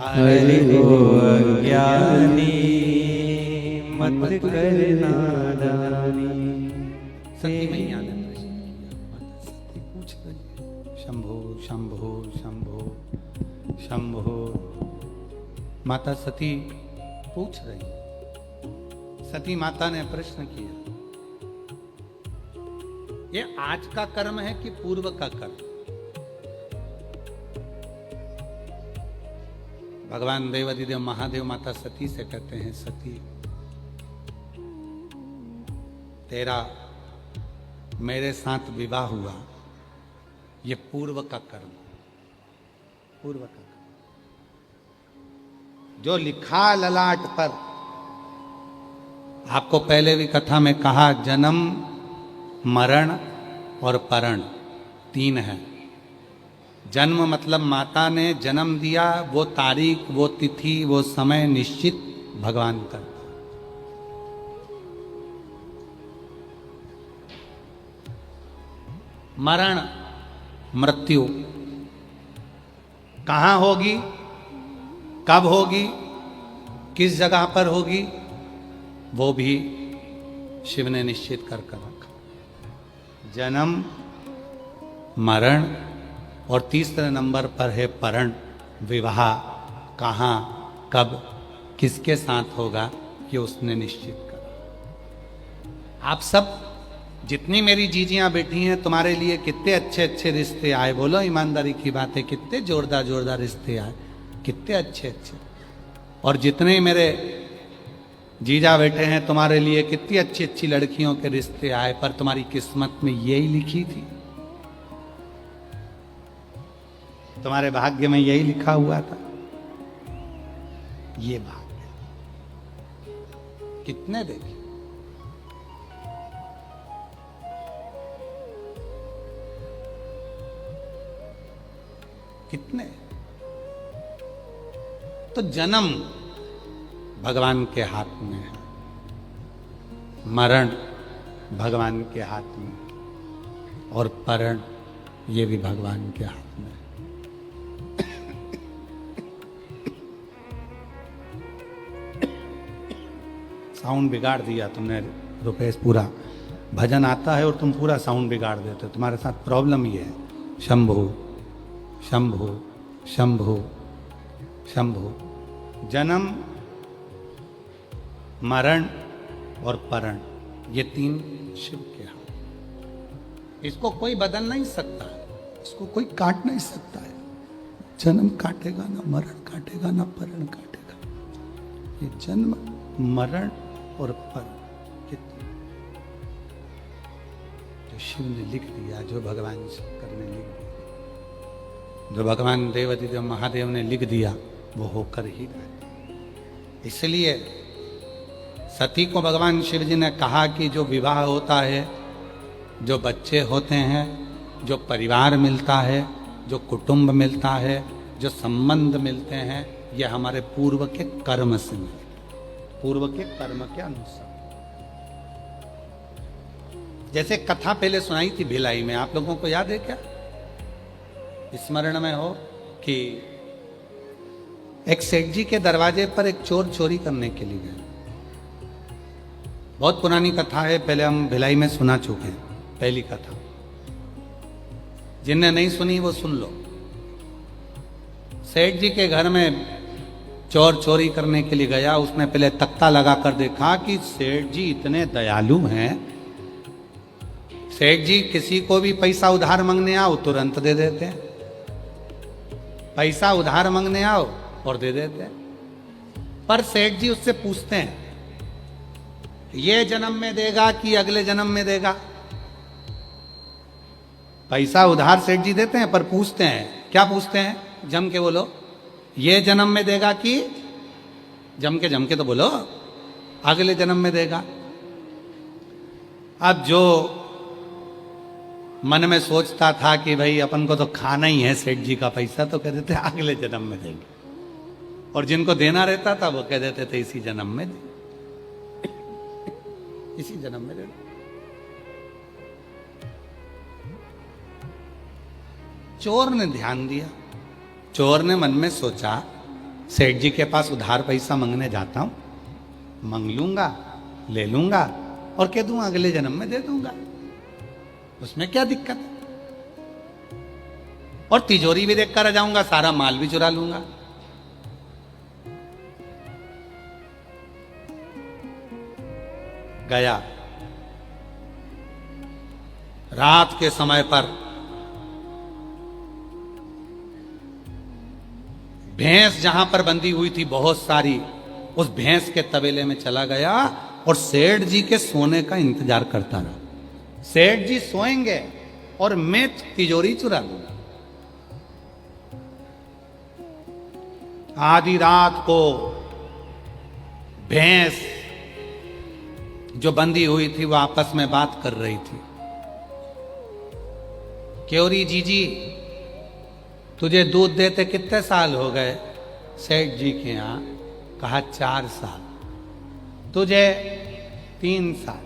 अरे ओ अज्ञानी मत करना दानी। सती मैया ने सती पूछ रही, शंभो शंभो शंभो शंभो। माता सती पूछ रही, सती माता ने प्रश्न किया, ये आज का कर्म है कि पूर्व का कर्म? भगवान देवाधिदेव महादेव माता सती से कहते हैं, सती तेरा मेरे साथ विवाह हुआ, ये पूर्व का कर्म, पूर्व का कर्म जो लिखा ललाट पर। आपको पहले भी कथा में कहा, जन्म मरण और परण 3 है। जन्म मतलब माता ने जन्म दिया, वो तारीख, वो तिथि, वो समय निश्चित भगवान करता। मरण मृत्यु कहां होगी, कब होगी, किस जगह पर होगी, वो भी शिव ने निश्चित कर रखा। जन्म मरण और तीसरे नंबर पर है परण, विवाह कहाँ कब किसके साथ होगा, ये उसने निश्चित करा। आप सब जितनी मेरी जीजियां बैठी हैं, तुम्हारे लिए कितने अच्छे अच्छे रिश्ते आए, बोलो ईमानदारी की बात है, कितने जोरदार जोरदार रिश्ते आए, कितने अच्छे अच्छे। और जितने मेरे जीजा बैठे हैं, तुम्हारे लिए कितनी अच्छी अच्छी लड़कियों के रिश्ते आए, पर तुम्हारी किस्मत में यही लिखी थी, तुम्हारे भाग्य में यही लिखा हुआ था, ये भाग्य। कितने देखे, कितने। तो जन्म भगवान के हाथ में है, मरण भगवान के हाथ में, और परण ये भी भगवान के हाथ में। साउंड बिगाड़ दिया तुमने रुपेश, पूरा भजन आता है और तुम पूरा साउंड बिगाड़ देते हो। तुम्हारे साथ प्रॉब्लम ये है। शंभु शंभु शंभु शंभु। जन्म मरण और परण ये 3 शिव के हाथ। इसको कोई बदल नहीं सकता, इसको कोई काट नहीं सकता है। जन्म काटेगा ना, मरण काटेगा ना, परण काटेगा। ये जन्म मरण और परण जो शिव ने लिख दिया, जो भगवान शंकर ने लिख दिया, जो भगवान देवाधिदेव महादेव ने लिख दिया, वो होकर ही रहे। इसलिए सती को भगवान शिव जी ने कहा कि जो विवाह होता है, जो बच्चे होते हैं, जो परिवार मिलता है, जो कुटुंब मिलता है, जो संबंध मिलते हैं, ये हमारे पूर्व के कर्म से मिलते हैं, पूर्व के कर्म के अनुसार। जैसे कथा पहले सुनाई थी भिलाई में, आप लोगों को याद है क्या? स्मरण में हो कि एक सेठ जी के दरवाजे पर एक चोर चोरी करने के लिए गए। बहुत पुरानी कथा है, पहले हम भिलाई में सुना चुके हैं, पहली कथा। जिनने नहीं सुनी वो सुन लो। सेठ जी के घर में चोर चोरी करने के लिए गया। उसने पहले तख्ता लगा कर देखा कि सेठ जी इतने दयालु हैं। सेठ जी किसी को भी पैसा उधार मांगने आओ तुरंत दे देते हैं, पैसा उधार मांगने आओ और दे देते हैं। पर सेठ जी उससे पूछते हैं, ये जन्म में देगा कि अगले जन्म में देगा? पैसा उधार सेठ जी देते हैं, पर पूछते हैं, क्या पूछते हैं? जम के बोलो, ये जन्म में देगा कि, जम के तो बोलो, अगले जन्म में देगा। अब जो मन में सोचता था कि भाई अपन को तो खाना ही है सेठ जी का पैसा, तो कह देते अगले जन्म में देंगे, और जिनको देना रहता था वो कह देते थे इसी जन्म में दे, इसी जन्म में दे। चोर ने ध्यान दिया, चोर ने मन में सोचा, सेठ जी के पास उधार पैसा मांगने जाता हूं, मांग लूंगा, ले लूंगा और कह दूंगा अगले जन्म में दे दूंगा, उसमें क्या दिक्कत है? और तिजोरी भी देख कर आ जाऊंगा, सारा माल भी चुरा लूंगा। गया, रात के समय पर भैंस जहां पर बंधी हुई थी बहुत सारी, उस भैंस के तबेले में चला गया और सेठ जी के सोने का इंतजार करता रहा। सेठ जी सोएंगे और मैं तिजोरी चुरा लूंगा। आधी रात को भैंस जो बंधी हुई थी वो आपस में बात कर रही थी। क्योरी जीजी, तुझे दूध देते कितने साल हो गए? सेठ जी के यहां कहा 4 साल। तुझे 3 साल।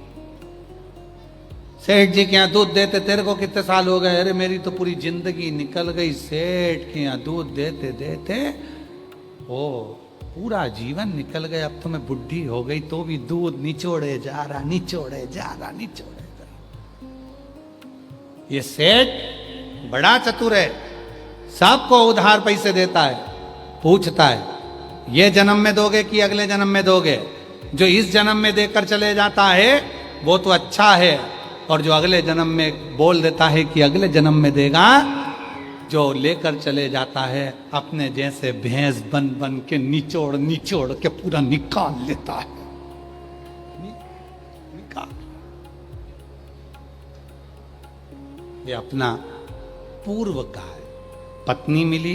सेठ जी के यहां दूध देते तेरे को कितने साल हो गए? अरे मेरी तो पूरी जिंदगी निकल गई सेठ के यहां दूध देते देते, ओ पूरा जीवन निकल गया। अब तो मैं बुढ़ी हो गई तो भी दूध निचोड़े जा रहा, निचोड़े जा रहा, निचोड़े जा रहा। ये सेठ बड़ा चतुर है, सबको उधार पैसे देता है, पूछता है ये जन्म में दोगे कि अगले जन्म में दोगे? जो इस जन्म में देकर चले जाता है वो तो अच्छा है, और जो अगले जन्म में बोल देता है कि अगले जन्म में देगा, जो लेकर चले जाता है अपने जैसे भैंस बन बन के निचोड़ निचोड़ के पूरा निकाल लेता है। निकाल। ये अपना पूर्व का है। पत्नी मिली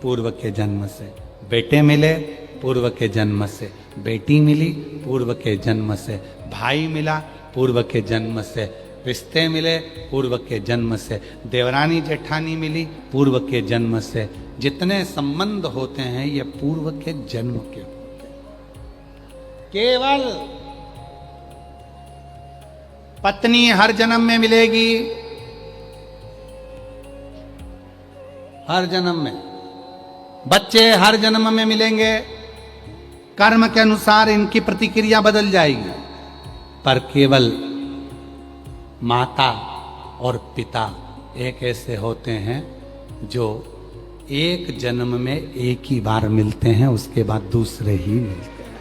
पूर्व के जन्म से, बेटे मिले पूर्व के जन्म से, बेटी मिली पूर्व के जन्म से, भाई मिला पूर्व के जन्म से, रिश्ते मिले पूर्व के जन्म से, देवरानी जेठानी मिली पूर्व के जन्म से। जितने संबंध होते हैं ये पूर्व के जन्म के होते हैं। केवल पत्नी हर जन्म में मिलेगी, हर जन्म में। बच्चे हर जन्म में मिलेंगे, कर्म के अनुसार इनकी प्रतिक्रिया बदल जाएगी, पर केवल माता और पिता एक ऐसे होते हैं जो एक जन्म में एक ही बार मिलते हैं, उसके बाद दूसरे ही मिलते हैं।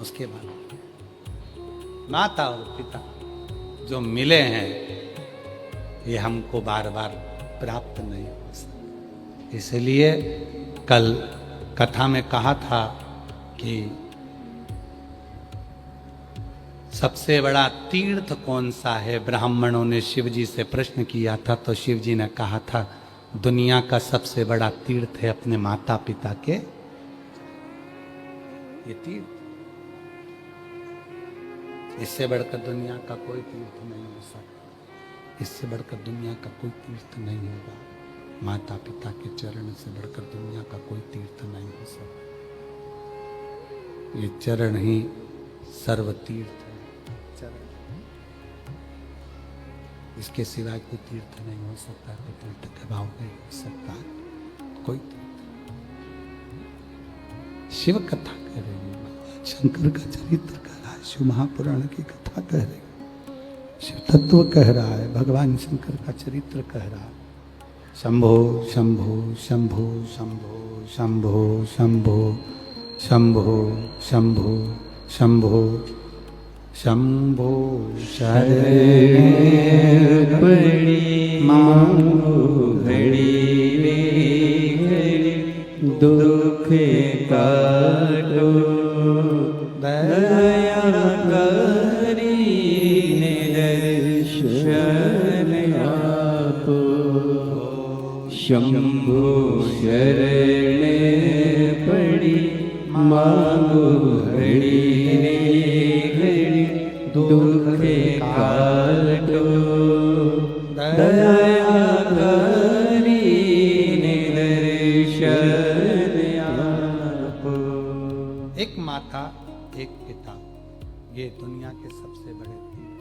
उसके बाद माता और पिता जो मिले हैं ये हमको बार बार प्राप्त नहीं हो सकता। इसलिए कल कथा में कहा था कि सबसे बड़ा तीर्थ कौन सा है? ब्राह्मणों ने शिव जी से प्रश्न किया था, तो शिव जी ने कहा था दुनिया का सबसे बड़ा तीर्थ है अपने माता पिता के ये तीर्थ। इससे बढ़कर दुनिया का कोई तीर्थ नहीं हो सकता, इससे बढ़कर दुनिया का कोई तीर्थ नहीं होगा। माता पिता के चरण से बढ़कर दुनिया का कोई तीर्थ नहीं हो सकता। ये चरण ही सर्व तीर्थ है, चरण। इसके सिवाय कोई तीर्थ नहीं हो सकता, कोई तीर्थ के भाव नहीं हो सकता, कोई तीर्थ। शिव कथा कह रही है, शंकर का चरित्र कह रहा है, शिव महापुराण की कथा कह रही है, शिव तत्व कह रहा है, भगवान शंकर का चरित्र कह रहा है। शंभो शंभो शंभो शंभो शंभो शंभो शंभो शंभो शंभो शंभो शरण पड़ी मांगो घड़ी रे घड़ी, दुख काटो दया करी दर्शन आपो। शंभो शरण पड़ी मांगो घड़ी रे घड़ी, दुख काटो दया करी दर्शन आपो। एक माता एक पिता, ये दुनिया के सबसे बड़े तीर्थ,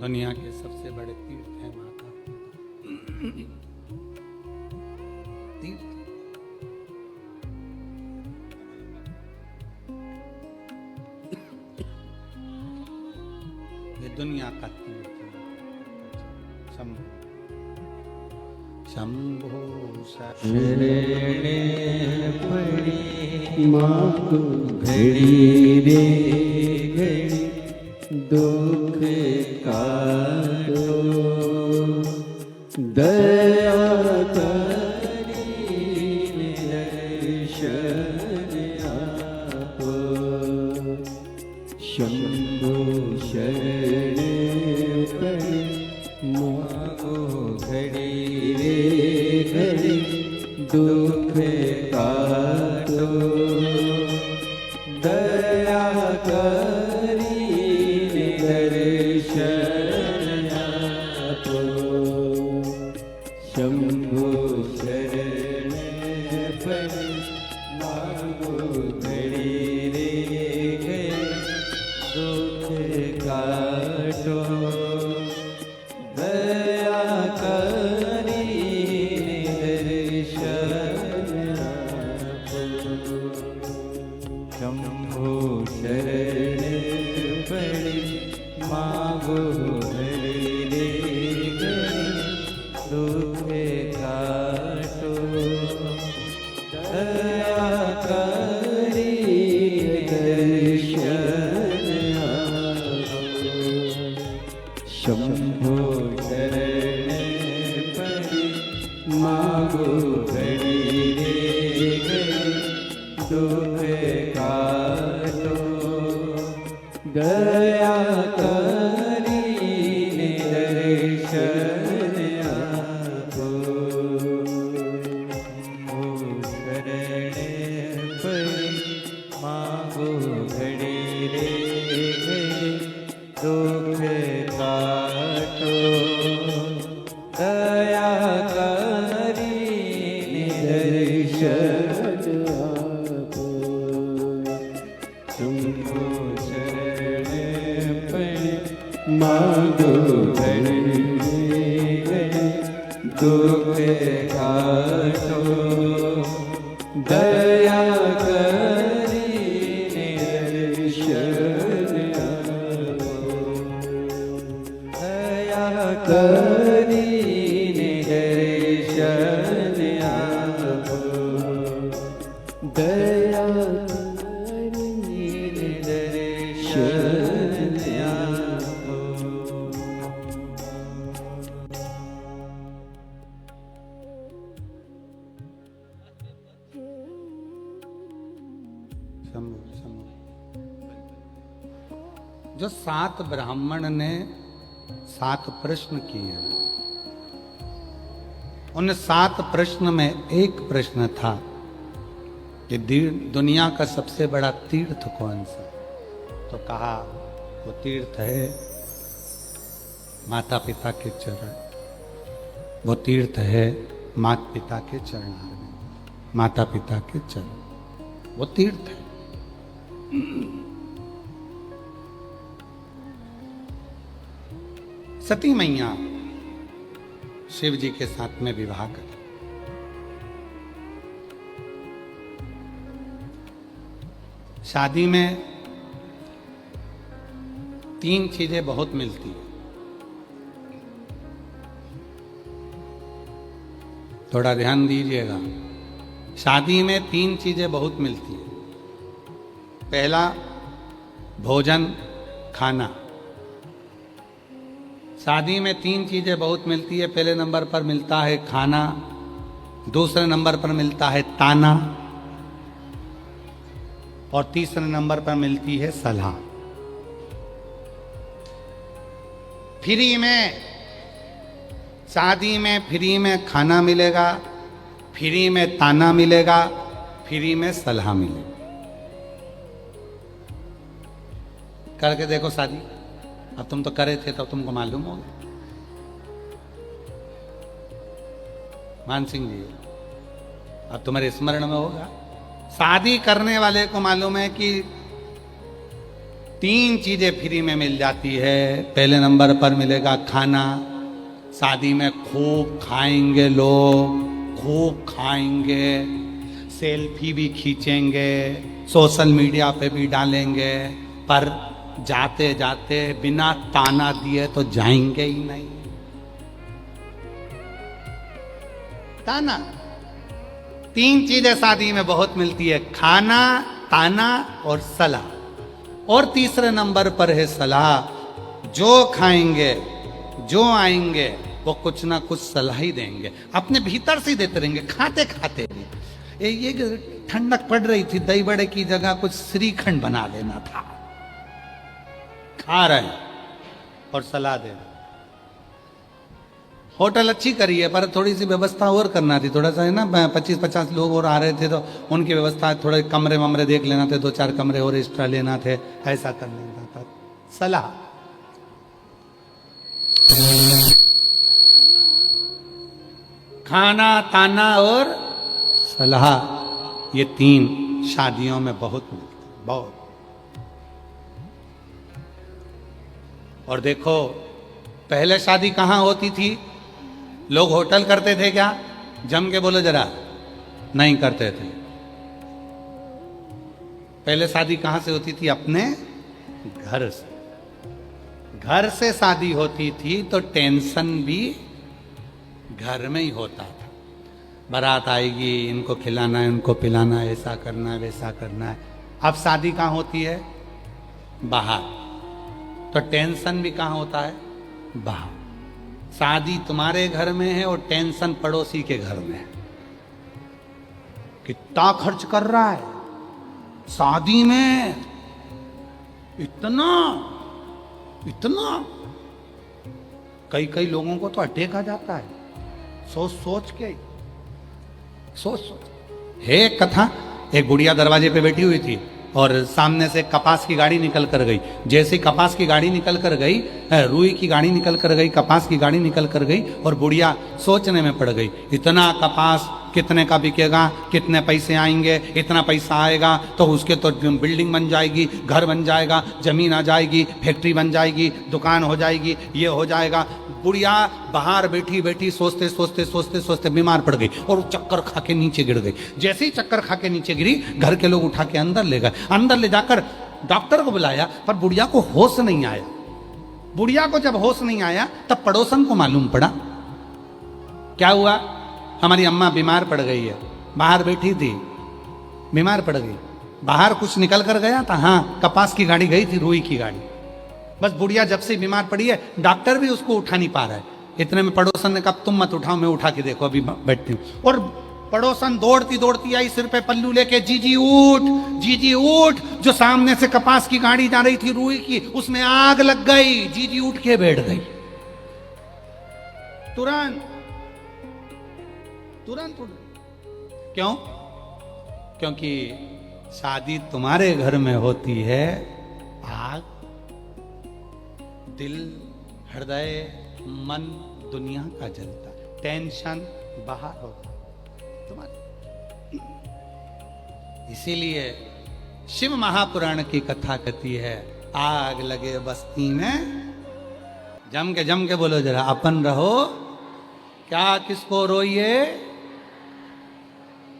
दुनिया के सबसे बड़े तीर्थ है माता पिता। तीर्थ ये दुनिया का तीर्थ है। शंभो शंभो शरण पड़ी मांगो घड़ी रे घड़ी, दुख काटो दया करीने दर्शन आपो। शंभो शरण पड़े मांगो घड़ी रे घड़ी दुख काटो। दया करीने दर्शन आपो। शंभो शरण पड़े मांगो घड़ी रे घड़ी दुख काटो। दया करीने दर्शन आपो। शंभो शरण पड़े मांगो घड़ी रे घड़ी दुख काटो। दया करीने दर्शन आपो। शंभो शरण पड़े मांगो घड़ी रे घड़ी दुख काटो। दया करीने दर्शन आपो। शंभो शरण पड़े मांगो घड़ी रे घड़ी दुख काटो। दया करीने दर्शन आपो। शंभो शरण पड़े मांगो घड़ी रे घड़ी दुख काटो। दया करीने दर्शन आपो। दया करीने दर्शन आपो। दया करीने दर्शन आपो। जो 7 ब्राह्मण ने 7 प्रश्न किए, उन 7 प्रश्न में एक प्रश्न था कि दुनिया का सबसे बड़ा तीर्थ कौन सा? तो कहा वो तीर्थ है माता पिता के चरण, वो तीर्थ है माता पिता के चरण, माता पिता के चरण, वो तीर्थ है। सती मैया शिव जी के साथ में विवाह कर, शादी में 3 चीजें बहुत मिलती है। थोड़ा ध्यान दीजिएगा, शादी में 3 चीजें बहुत मिलती है। पहला भोजन खाना, शादी में 3 चीजें बहुत मिलती है। पहले नंबर पर मिलता है खाना, दूसरे नंबर पर मिलता है ताना, और तीसरे नंबर पर मिलती है सलाह। फ्री में, शादी में फ्री में खाना मिलेगा, फ्री में ताना मिलेगा, फ्री में सलाह मिलेगी। करके देखो शादी, अब तुम तो करे थे तो तुमको मालूम होगा। मान सिंह जी, अब तुम्हारे स्मरण में होगा। शादी करने वाले को मालूम है कि 3 चीजें फ्री में मिल जाती है। पहले नंबर पर मिलेगा खाना, शादी में खूब खाएंगे लोग, खूब खाएंगे, सेल्फी भी खींचेंगे, सोशल मीडिया पे भी डालेंगे, पर जाते जाते बिना ताना दिए तो जाएंगे ही नहीं। ताना, 3 चीजें शादी में बहुत मिलती है, खाना, ताना और सलाह। और तीसरे नंबर पर है सलाह। जो खाएंगे, जो आएंगे, वो कुछ ना कुछ सलाह ही देंगे, अपने भीतर से ही देते रहेंगे, खाते खाते भी। ये ठंडक पड़ रही थी, दही बड़े की जगह कुछ श्रीखंड बना देना था। खा रहे हैं और सलाह दे रहे। होटल अच्छी करी है पर थोड़ी सी व्यवस्था और करना थी, थोड़ा सा है ना, 25-50 लोग और आ रहे थे तो उनकी व्यवस्था, थोड़े कमरे वमरे देख लेना थे, 2-4 कमरे और एक्स्ट्रा लेना थे, ऐसा कर लेना था। सलाह। खाना ताना और सलाह, ये 3 शादियों में बहुत मिलते, बहुत। और देखो पहले शादी कहां होती थी? लोग होटल करते थे क्या? जम के बोलो जरा। नहीं करते थे। पहले शादी कहां से होती थी? अपने घर से। घर से शादी होती थी तो टेंशन भी घर में ही होता था। बारात आएगी, इनको खिलाना है, इनको पिलाना है, ऐसा करना है, वैसा करना है। अब शादी कहां होती है? बाहर। तो टेंशन भी कहां होता है? बाहर। शादी तुम्हारे घर में है और टेंशन पड़ोसी के घर में है। कितना खर्च कर रहा है शादी में, इतना इतना। कई कई लोगों को तो अटैक आ जाता है, सोच सोच के, सोच सोच। है कथा, एक बुढ़िया दरवाजे पे बैठी हुई थी और सामने से कपास की गाड़ी निकल कर गई। जैसे कपास की गाड़ी निकल कर गई, रुई की गाड़ी निकल कर गई, कपास की गाड़ी निकल कर गई और बुढ़िया सोचने में पड़ गई, इतना कपास कितने का बिकेगा, कितने पैसे आएंगे, इतना पैसा आएगा तो उसके तो बिल्डिंग बन जाएगी, घर बन जाएगा, जमीन आ जाएगी, फैक्ट्री बन जाएगी, दुकान हो जाएगी, ये हो जाएगा। बुढ़िया बाहर बैठी बैठी सोचते सोचते सोचते सोचते बीमार पड़ गई और चक्कर खा के नीचे गिर गई। जैसे ही चक्कर खा के नीचे गिरी, घर के लोग उठा के अंदर ले गए। अंदर ले जाकर डॉक्टर को बुलाया पर बुढ़िया को होश नहीं आया। बुढ़िया को जब होश नहीं आया तब पड़ोसन को मालूम पड़ा। क्या हुआ? हमारी अम्मा बीमार पड़ गई है। बाहर बैठी थी, बीमार पड़ गई। बाहर कुछ निकल कर गया था? हाँ, कपास की गाड़ी गई थी, रुई की गाड़ी। बस बुढ़िया जब से बीमार पड़ी है, डॉक्टर भी उसको उठा नहीं पा रहा है। इतने में पड़ोसन ने कहा तुम मत उठाओ, मैं उठा के देखो, अभी बैठती हूँ। और पड़ोसन दौड़ती दौड़ती आई, सिर पे पल्लू लेके, जीजी उठ, जीजी उठ। जो सामने से कपास की गाड़ी जा रही थी रुई की, उसमें आग लग गई। जीजी उठ के बैठ गई तुरंत तुरंत। क्यों? क्योंकि शादी तुम्हारे घर में होती है, आग दिल, हृदय, मन, दुनिया का जलता, टेंशन बाहर होता तुम्हारे। इसीलिए शिव महापुराण की कथा कहती है, आग लगे बस्ती में, जम के बोलो जरा, अपन रहो क्या किसको रोइए,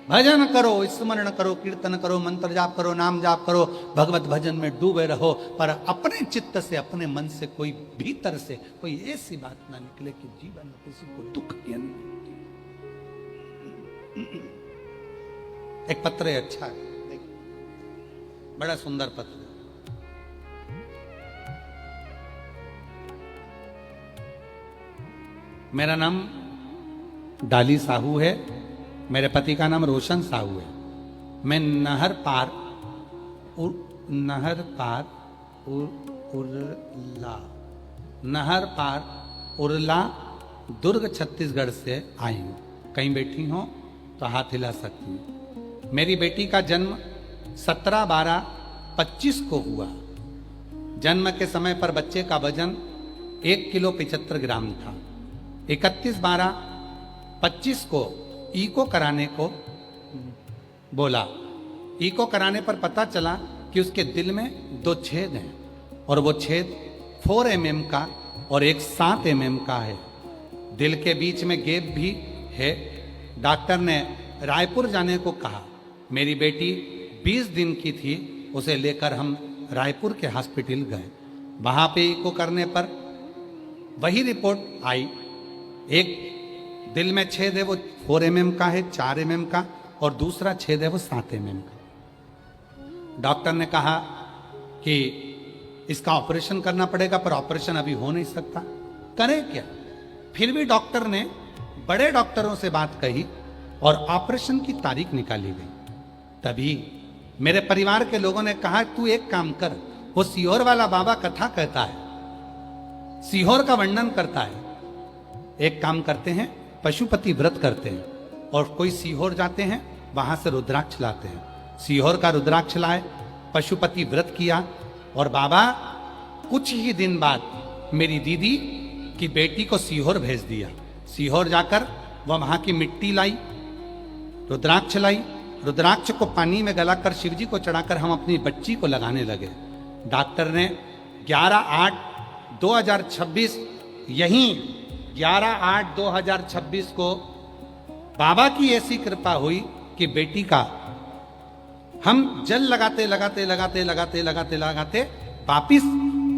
भजन करो, स्मरण करो, कीर्तन करो, मंत्र जाप करो, नाम जाप करो, भगवत भजन में डूबे रहो, पर अपने चित्त से, अपने मन से कोई भीतर से कोई ऐसी बात ना निकले कि जीवन में किसी को दुख की अनुभूति। एक पत्र है, अच्छा है, देखिए, बड़ा सुंदर पत्र है। मेरा नाम डाली साहू है, मेरे पति का नाम रोशन साहू है। मैं नहर पार उरला दुर्ग छत्तीसगढ़ से आई हूँ। कहीं बैठी हो तो हाथ हिला सकती हूँ। मेरी बेटी का जन्म 17/12/25 को हुआ। जन्म के समय पर बच्चे का वजन 1 किलो 75 ग्राम था। 31/12/25 को इको कराने को बोला। इको कराने पर पता चला कि उसके दिल में 2 छेद हैं और वो छेद 4 mm का और एक 7 mm का है। दिल के बीच में गैप भी है। डॉक्टर ने रायपुर जाने को कहा। मेरी बेटी 20 दिन की थी, उसे लेकर हम रायपुर के हॉस्पिटल गए। वहाँ पे इको करने पर वही रिपोर्ट आई। एक दिल में छेद है वो 4 mm का है, 4 mm का, और दूसरा छेद है वो 7 mm का। डॉक्टर ने कहा कि इसका ऑपरेशन करना पड़ेगा, पर ऑपरेशन अभी हो नहीं सकता। करें क्या? फिर भी डॉक्टर ने बड़े डॉक्टरों से बात कही और ऑपरेशन की तारीख निकाली गई। तभी मेरे परिवार के लोगों ने कहा तू एक काम कर, वो सीहोर वाला बाबा कथा कहता है, सीहोर का वर्णन करता है, एक काम करते हैं, पशुपति व्रत करते हैं और कोई सीहोर जाते हैं, वहां से रुद्राक्ष लाते हैं। सीहोर का रुद्राक्ष लाए, पशुपति व्रत किया और बाबा कुछ ही दिन बाद मेरी दीदी की बेटी को सीहोर भेज दिया। सीहोर जाकर वह वहां की मिट्टी लाई, रुद्राक्ष लाई, रुद्राक्ष को पानी में गलाकर शिवजी को चढ़ाकर हम अपनी बच्ची को लगाने लगे। डॉक्टर ने 11/8/2026 यहीं 11/8/2026 को बाबा की ऐसी कृपा हुई कि बेटी का हम जल लगाते लगाते लगाते लगाते लगाते लगाते वापिस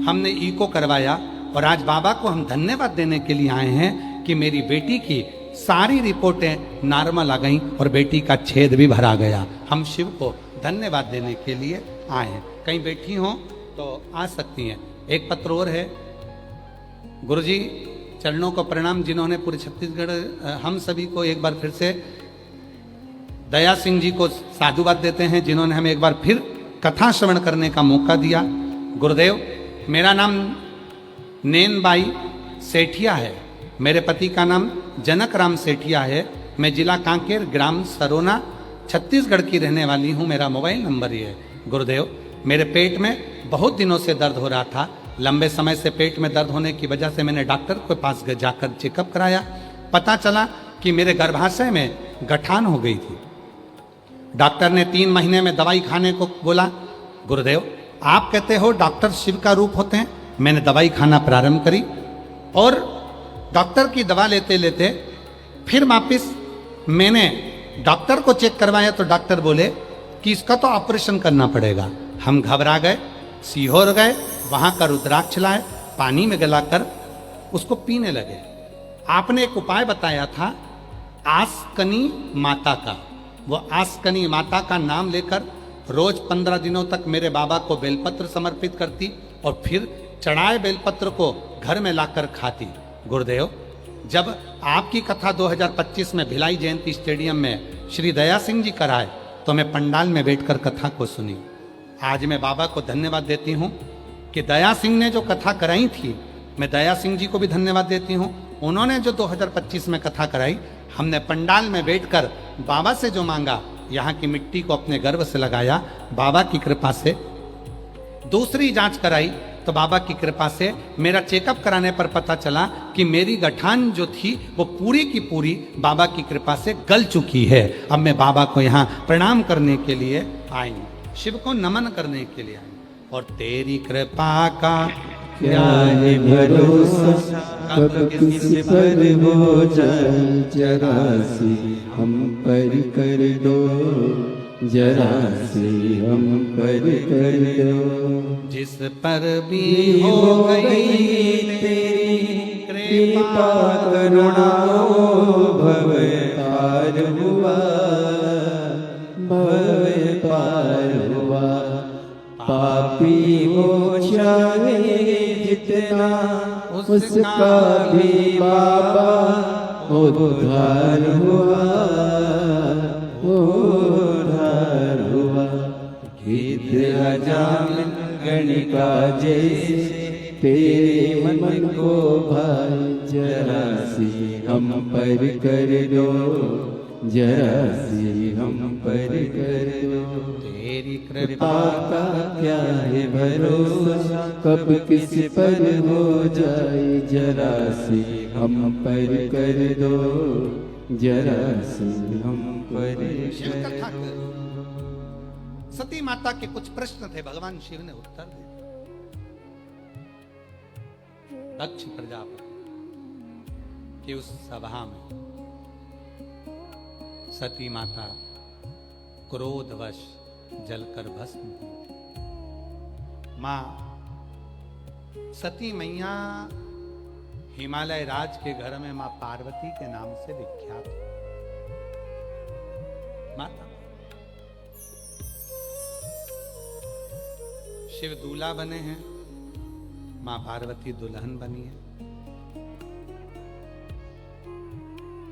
हमने इको करवाया और आज बाबा को हम धन्यवाद देने के लिए आए हैं कि मेरी बेटी की सारी रिपोर्टें नॉर्मल आ गई और बेटी का छेद भी भरा गया। हम शिव को धन्यवाद देने के लिए आए हैं। कहीं बैठी हो तो आ सकती हैं। एक पत्र और है। गुरुजी चरणों को प्रणाम, जिन्होंने पूरे छत्तीसगढ़ हम सभी को एक बार फिर से दया सिंह जी को साधुवाद देते हैं, जिन्होंने हमें एक बार फिर कथा श्रवण करने का मौका दिया। गुरुदेव, मेरा नाम नैनबाई सेठिया है, मेरे पति का नाम जनक राम सेठिया है। मैं जिला कांकेर, ग्राम सरोना, छत्तीसगढ़ की रहने वाली हूँ। मेरा मोबाइल नंबर ये है। गुरुदेव, मेरे पेट में बहुत दिनों से दर्द हो रहा था। लंबे समय से पेट में दर्द होने की वजह से मैंने डॉक्टर के पास जाकर चेकअप कराया। पता चला कि मेरे गर्भाशय में गठान हो गई थी। डॉक्टर ने 3 महीने में दवाई खाने को बोला। गुरुदेव, आप कहते हो डॉक्टर शिव का रूप होते हैं। मैंने दवाई खाना प्रारंभ करी और डॉक्टर की दवा लेते लेते फिर वापिस मैंने डॉक्टर को चेक करवाया तो डॉक्टर बोले कि इसका तो ऑपरेशन करना पड़ेगा। हम घबरा गए, सीहोर गए, वहां का रुद्राक्ष लाए, पानी में गलाकर उसको पीने लगे। आपने एक उपाय बताया था आस्कनी माता का। वो आस्कनी माता का नाम लेकर रोज 15 दिनों तक मेरे बाबा को बेलपत्र समर्पित करती और फिर चढ़ाए बेलपत्र को घर में लाकर खाती। गुरुदेव, जब आपकी कथा 2025 में भिलाई जयंती स्टेडियम में श्री दया सिंह जी कराए तो मैं पंडाल में बैठकर कथा को सुनी। आज मैं बाबा को धन्यवाद देती हूँ कि दया सिंह ने जो कथा कराई थी, मैं दया सिंह जी को भी धन्यवाद देती हूँ। उन्होंने जो 2025 में कथा कराई, हमने पंडाल में बैठकर बाबा से जो मांगा, यहाँ की मिट्टी को अपने गर्भ से लगाया। बाबा की कृपा से दूसरी जांच कराई तो बाबा की कृपा से मेरा चेकअप कराने पर पता चला कि मेरी गठान जो थी वो पूरी की पूरी बाबा की कृपा से गल चुकी है। अब मैं बाबा को यहाँ प्रणाम करने के लिए आई हूँ, शिव को नमन करने के लिए आई हूँ। और तेरी कृपा का क्या है भरोसा, कब किस पर हो जाए जरा सी हम पर कर दो, जरा सी हम पर कर दो। जिस पर भी हो गई तेरी कृपा करुणा भव पार हुआ, भव पार हुआ। पापी हो चाहे जितना उसका भी बाबा उद्धार हुआ, उद्धार हुआ। गीत अजामिन गणिका जैसे तेरे मन को भाई, जरा सी हम पर कर दो, जरा सी हम पर कर दो। तेरी कृपा का क्या है भरोसा, कब किस पर हो जाए जरा सी हम पर कर दो, जरा सी हम पर शिव कर कथा दो। सती माता के कुछ प्रश्न थे, भगवान शिव ने उत्तर दिए। दक्ष प्रजापति की उस सभा में सती माता क्रोधवश जलकर भस्म हुई। मां सती मैया हिमालय राज के घर में मां पार्वती के नाम से विख्यात है। माता शिव दूल्हा बने हैं, मां पार्वती दुल्हन बनी है।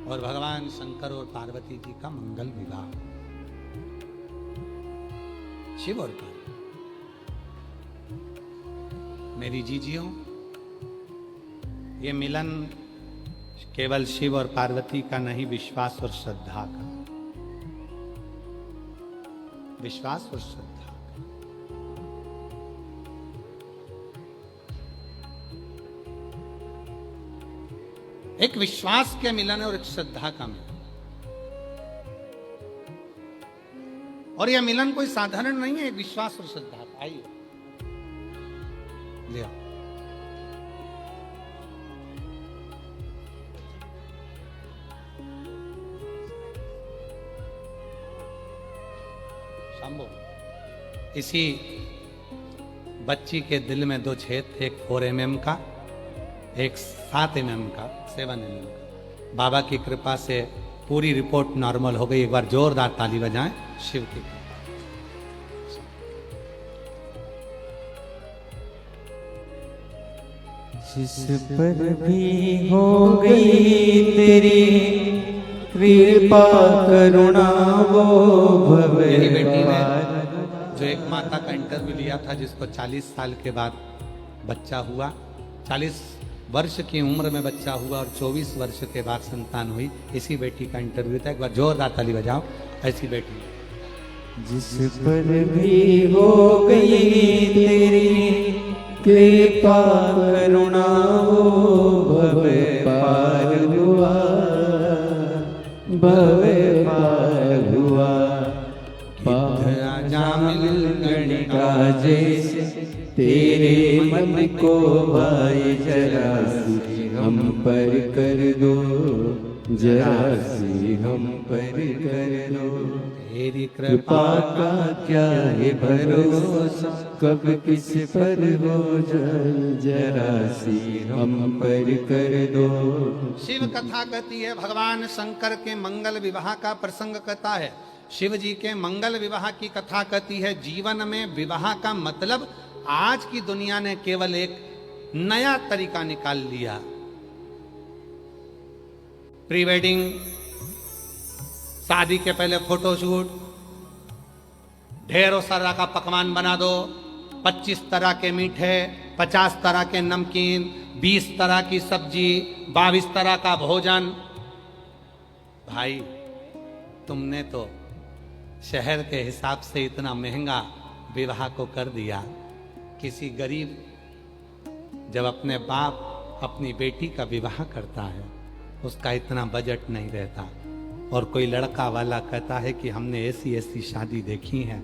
और भगवान शंकर और पार्वती जी का मंगल विवाह, शिव और पार्वती। मेरी जीजियों, ये मिलन केवल शिव और पार्वती का नहीं, विश्वास और श्रद्धा का, विश्वास और श्रद्धा। एक विश्वास के मिलन है और एक श्रद्धा का मिलन। और यह मिलन कोई साधारण नहीं है, एक विश्वास और श्रद्धा का। आइए ले आओ। शंभो, इसी बच्ची के दिल में 2 छेद थे, एक 4 mm का, एक 7 mm का, 7 mm का। बाबा की कृपा से पूरी रिपोर्ट नॉर्मल हो गई। एक बार जोरदार ताली बजाएं शिव की कृपा। जिस पर भी हो गई तेरी कृपा करुणा वो भवे। यही बेटी ने जो एक माता का इंटरव्यू लिया था, जिसको 40 साल के बाद बच्चा हुआ, 40 वर्ष की उम्र में बच्चा हुआ और 24 वर्ष के बाद संतान हुई, इसी बेटी का इंटरव्यू था। एक बार जोरदार ताली बजाओ ऐसी बेटी। जिस पर भी हो गई तेरी कृपा करुणा वो भवे पार हुआ, भवे पार हुआ। जामिल गणिका जैसे तेरे मन को भाई जरा सी हम पर कर दो, जरा सी हम पर कर दो। तेरी कृपा का क्या है भरोसा, कब किस पर हो जाए, जरा सी हम पर कर दो। शिव कथा कहती है, भगवान शंकर के मंगल विवाह का प्रसंग कहता है। शिव जी के मंगल विवाह की कथा कहती है। जीवन में विवाह का मतलब आज की दुनिया ने केवल एक नया तरीका निकाल लिया। प्री वेडिंग, शादी के पहले फोटोशूट, ढेरों सारा का पकवान बना दो, 25 तरह के मीठे, 50 तरह के नमकीन, 20 तरह की सब्जी, 22 तरह का भोजन। भाई, तुमने तो शहर के हिसाब से इतना महंगा विवाह को कर दिया। किसी गरीब जब अपने बाप अपनी बेटी का विवाह करता है, उसका इतना बजट नहीं रहता। और कोई लड़का वाला कहता है कि हमने ऐसी ऐसी शादी देखी है,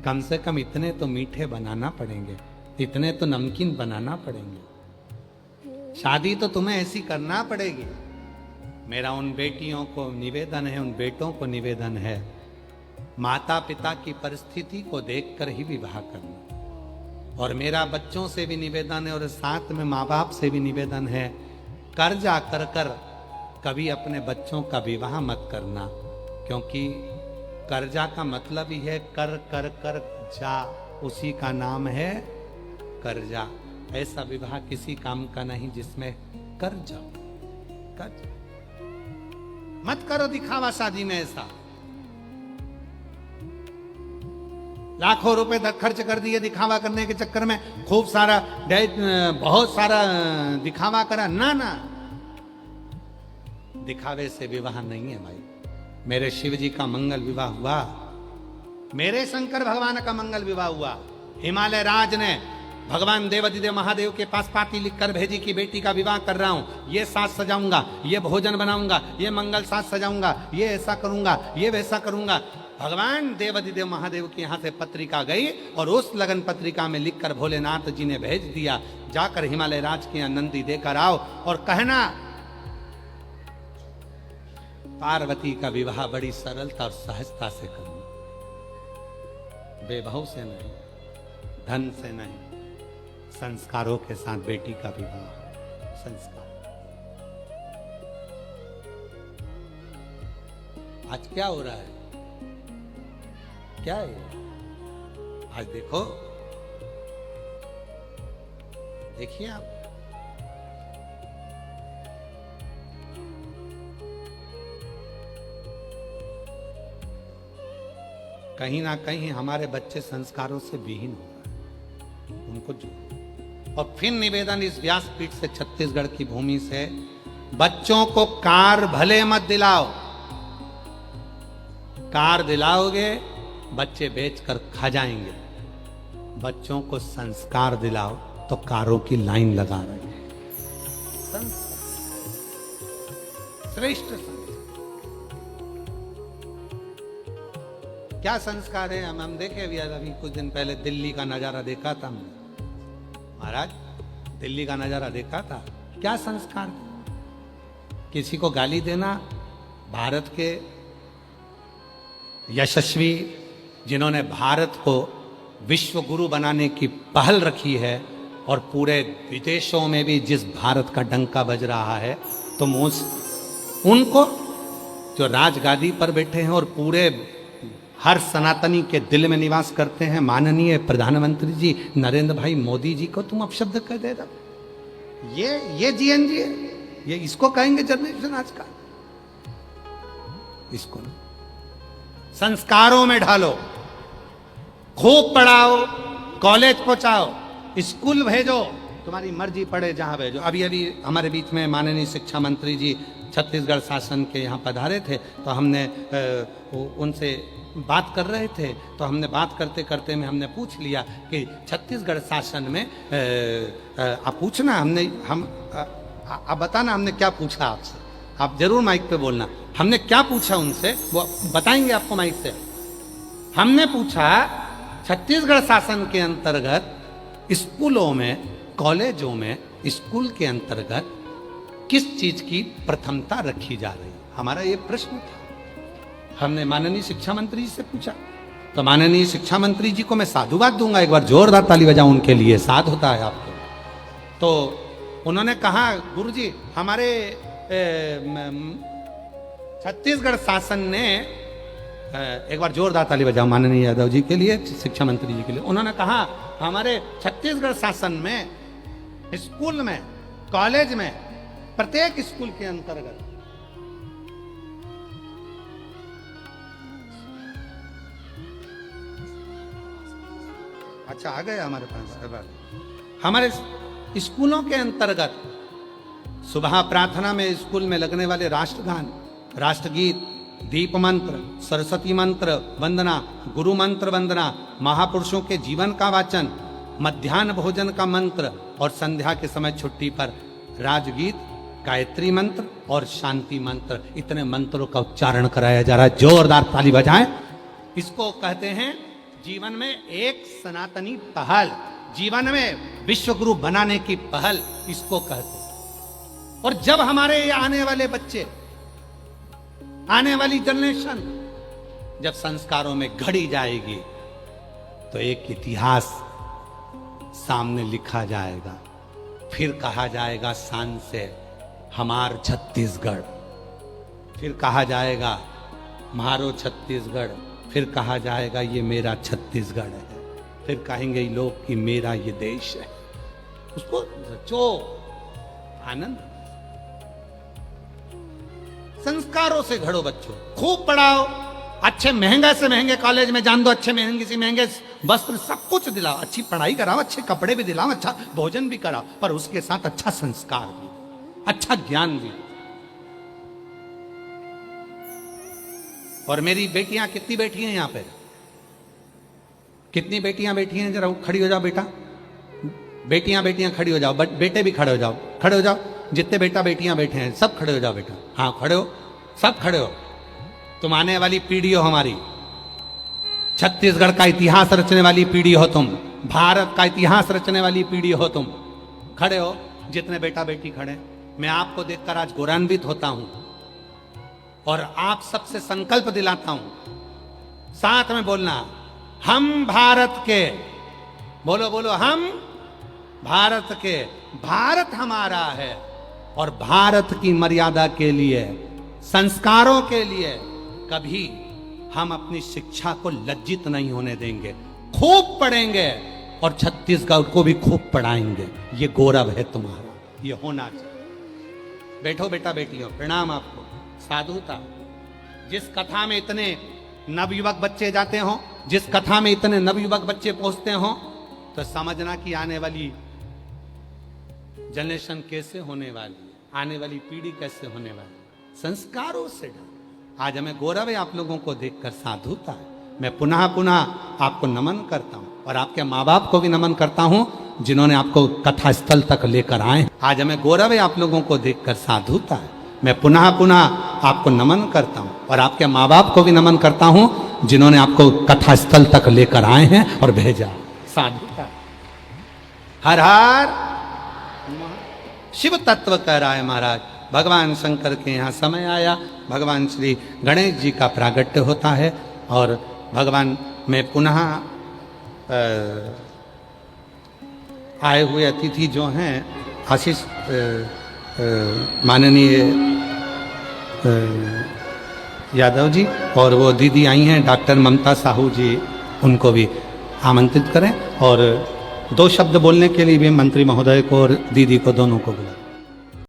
कम से कम इतने तो मीठे बनाना पड़ेंगे, इतने तो नमकीन बनाना पड़ेंगे, शादी तो तुम्हें ऐसी करना पड़ेगी। मेरा उन बेटियों को निवेदन है, उन बेटों को निवेदन है, माता पिता की परिस्थिति को देखकर ही विवाह करना। और मेरा बच्चों से भी निवेदन है और साथ में माँ बाप से भी निवेदन है, कर्जा कर कर कभी अपने बच्चों का विवाह मत करना, क्योंकि कर्जा का मतलब ही है कर कर कर जा, उसी का नाम है कर्जा। ऐसा विवाह किसी काम का नहीं जिसमें कर जाओ, कर जाओ। मत करो दिखावा शादी में ऐसा। लाखों रुपए तक खर्च कर दिए दिखावा करने के चक्कर में, खूब सारा बहुत सारा दिखावा करा ना, ना, दिखावे से विवाह नहीं है भाई। मेरे शिव जी का मंगल विवाह हुआ, मेरे शंकर भगवान का मंगल विवाह हुआ। हिमालय राज ने भगवान देवाधिदेव महादेव के पास पाती लिखकर भेजी कि बेटी का विवाह कर रहा हूं, ये साज सजाऊंगा, ये भोजन बनाऊंगा, ये मंगल साज सजाऊंगा, ये ऐसा करूंगा, ये वैसा करूंगा। भगवान देवाधिदेव महादेव के यहां से पत्रिका गई और उस लगन पत्रिका में लिखकर भोलेनाथ जी ने भेज दिया, जाकर हिमालय राज के यहां नंदी देकर आओ और कहना पार्वती का विवाह बड़ी सरलता और सहजता से करना, बेभव से नहीं, धन से नहीं, संस्कारों के साथ बेटी का विवाह। संस्कार आज क्या हो रहा है, क्या है आज? देखो, देखिए आप, कहीं ना कहीं हमारे बच्चे संस्कारों से विहीन हो रहे हैं, उनको जो। और फिर निवेदन इस व्यासपीठ से, छत्तीसगढ़ की भूमि से, बच्चों को कार भले मत दिलाओ, कार दिलाओगे बच्चे बेचकर खा जाएंगे, बच्चों को संस्कार दिलाओ तो कारों की लाइन लगा रहे हैं। श्रेष्ठ संस्कार क्या संस्कार है? हम देखे अभी कुछ दिन पहले दिल्ली का नजारा देखा था हमने, महाराज दिल्ली का नजारा देखा था, क्या संस्कार? किसी को गाली देना, भारत के यशस्वी जिन्होंने भारत को विश्व गुरु बनाने की पहल रखी है और पूरे विदेशों में भी जिस भारत का डंका बज रहा है, तो उनको जो राजगादी पर बैठे हैं और पूरे हर सनातनी के दिल में निवास करते हैं, माननीय प्रधानमंत्री जी नरेंद्र भाई मोदी जी को तुम अपशब्द कर दे रहे? ये जीएनजी है, ये इसको कहेंगे जनरेशन आज का? इसको ना संस्कारों में ढालो, खूब पढ़ाओ, कॉलेज पहुंचाओ, स्कूल भेजो, तुम्हारी मर्जी पड़े जहां भेजो। अभी हमारे बीच में माननीय शिक्षा मंत्री जी छत्तीसगढ़ शासन के यहाँ पधारे थे, तो हमने उनसे बात कर रहे थे, तो हमने बात करते करते में हमने पूछ लिया कि छत्तीसगढ़ शासन में आप पूछना, आप बताना हमने क्या पूछा आपसे, आप जरूर माइक पे बोलना, हमने क्या पूछा उनसे वो बताएंगे आपको माइक से। हमने पूछा छत्तीसगढ़ शासन के अंतर्गत स्कूलों में, कॉलेजों में, स्कूल के अंतर्गत किस चीज की प्रथमता रखी जा रही है, हमारा ये प्रश्न था। हमने माननीय शिक्षा मंत्री जी से पूछा, तो माननीय शिक्षा मंत्री जी को मैं साधुवाद दूंगा, एक बार जोरदार ताली बजाऊं उनके लिए, साध होता है आपको। तो उन्होंने कहा, गुरुजी हमारे छत्तीसगढ़ शासन ने, एक बार जोरदार ताली बजाओ माननीय यादव जी के लिए, शिक्षा मंत्री जी के लिए। उन्होंने कहा हमारे छत्तीसगढ़ शासन में स्कूल में, कॉलेज में, प्रत्येक स्कूल के अंतर्गत अच्छा आ गए हमारे पास, हमारे स्कूलों के अंतर्गत सुबह प्रार्थना में स्कूल में लगने वाले राष्ट्रगान, राष्ट्रगीत, दीप मंत्र, सरस्वती मंत्र वंदना, गुरु मंत्र वंदना, महापुरुषों के जीवन का वाचन, मध्याह्न भोजन का मंत्र और संध्या के समय छुट्टी पर राजगीत, गायत्री मंत्र और शांति मंत्र, इतने मंत्रों का उच्चारण कराया जा रहा है। जोरदार ताली बजाएं। इसको कहते हैं जीवन में एक सनातनी पहल, जीवन में विश्व गुरु बनाने की पहल, इसको कहते हैं। और जब हमारे ये आने वाले बच्चे, आने वाली जनरेशन जब संस्कारों में घड़ी जाएगी, तो एक इतिहास सामने लिखा जाएगा, फिर कहा जाएगा शान से हमार छत्तीसगढ़, फिर कहा जाएगा मारो छत्तीसगढ़, फिर कहा जाएगा ये मेरा छत्तीसगढ़ है, फिर कहेंगे लोग कि मेरा ये देश है। उसको रचो, आनंद। संस्कारों से घड़ो बच्चों, खूब पढ़ाओ, अच्छे महंगे से महंगे कॉलेज में जान दो, अच्छे महंगे से महंगे वस्त्र, सब कुछ दिलाओ, अच्छी पढ़ाई कराओ, अच्छे कपड़े भी दिलाओ, अच्छा भोजन भी कराओ, पर उसके साथ अच्छा संस्कार भी, अच्छा ज्ञान भी। और मेरी बेटियां, कितनी बैठी हैं यहां पे, कितनी बेटियां बैठी हैं, जरा खड़ी हो जाओ बेटा, बेटियां खड़ी हो जाओ, बेटे भी खड़े हो जाओ, खड़े हो जाओ, जितने बेटा बेटियां बैठे हैं सब खड़े हो जाओ बेटा, हाँ खड़े हो, सब खड़े हो। तुम आने वाली पीढ़ी हो, हमारी छत्तीसगढ़ का इतिहास रचने वाली पीढ़ी हो तुम, भारत का इतिहास रचने वाली पीढ़ी हो तुम। खड़े हो, जितने बेटा बेटी खड़े। मैं आपको देखकर आज गौरवान्वित होता हूं और आप सबसे संकल्प दिलाता हूं, साथ में बोलना, हम भारत के, बोलो बोलो, हम भारत के, भारत हमारा है और भारत की मर्यादा के लिए, संस्कारों के लिए कभी हम अपनी शिक्षा को लज्जित नहीं होने देंगे, खूब पढ़ेंगे और छत्तीसगढ़ को भी खूब पढ़ाएंगे। ये गौरव है तुम्हारा, ये होना चाहिए। बैठो बेटा बेटियों, प्रणाम आपको, साधुता। जिस कथा में इतने नवयुवक बच्चे जाते हों, जिस कथा में इतने नवयुवक बच्चे पहुंचते हों, तो समझना कि आने वाली जनरेशन कैसे होने वाली है, आने वाली पीढ़ी कैसे होने वाली है। संस्कारों से ढका। आज हमें गौरव है आप लोगों को देखकर, साधुता है। मैं पुनः पुनः आपको नमन करता हूं और आपके माँ बाप को भी नमन करता हूं जिन्होंने आपको कथा स्थल तक लेकर आए। आज हमें गौरव है आप लोगों को देखकर, साधुता है। मैं पुनः पुनः आपको नमन करता हूं और आपके माँ बाप को भी नमन करता हूं जिन्होंने आपको कथा स्थल तक लेकर आए हैं और भेजा। साधुता। हर हर शिव तत्व कह रहा है महाराज। भगवान शंकर के यहाँ समय आया, भगवान श्री गणेश जी का प्रागट्य होता है और भगवान में पुनः आए हुए अतिथि जो हैं आशीष माननीय यादव जी और वो दीदी आई हैं डॉक्टर ममता साहू जी, उनको भी आमंत्रित करें और 2 शब्द बोलने के लिए भी मंत्री महोदय को और दीदी को दोनों को बुलाएं।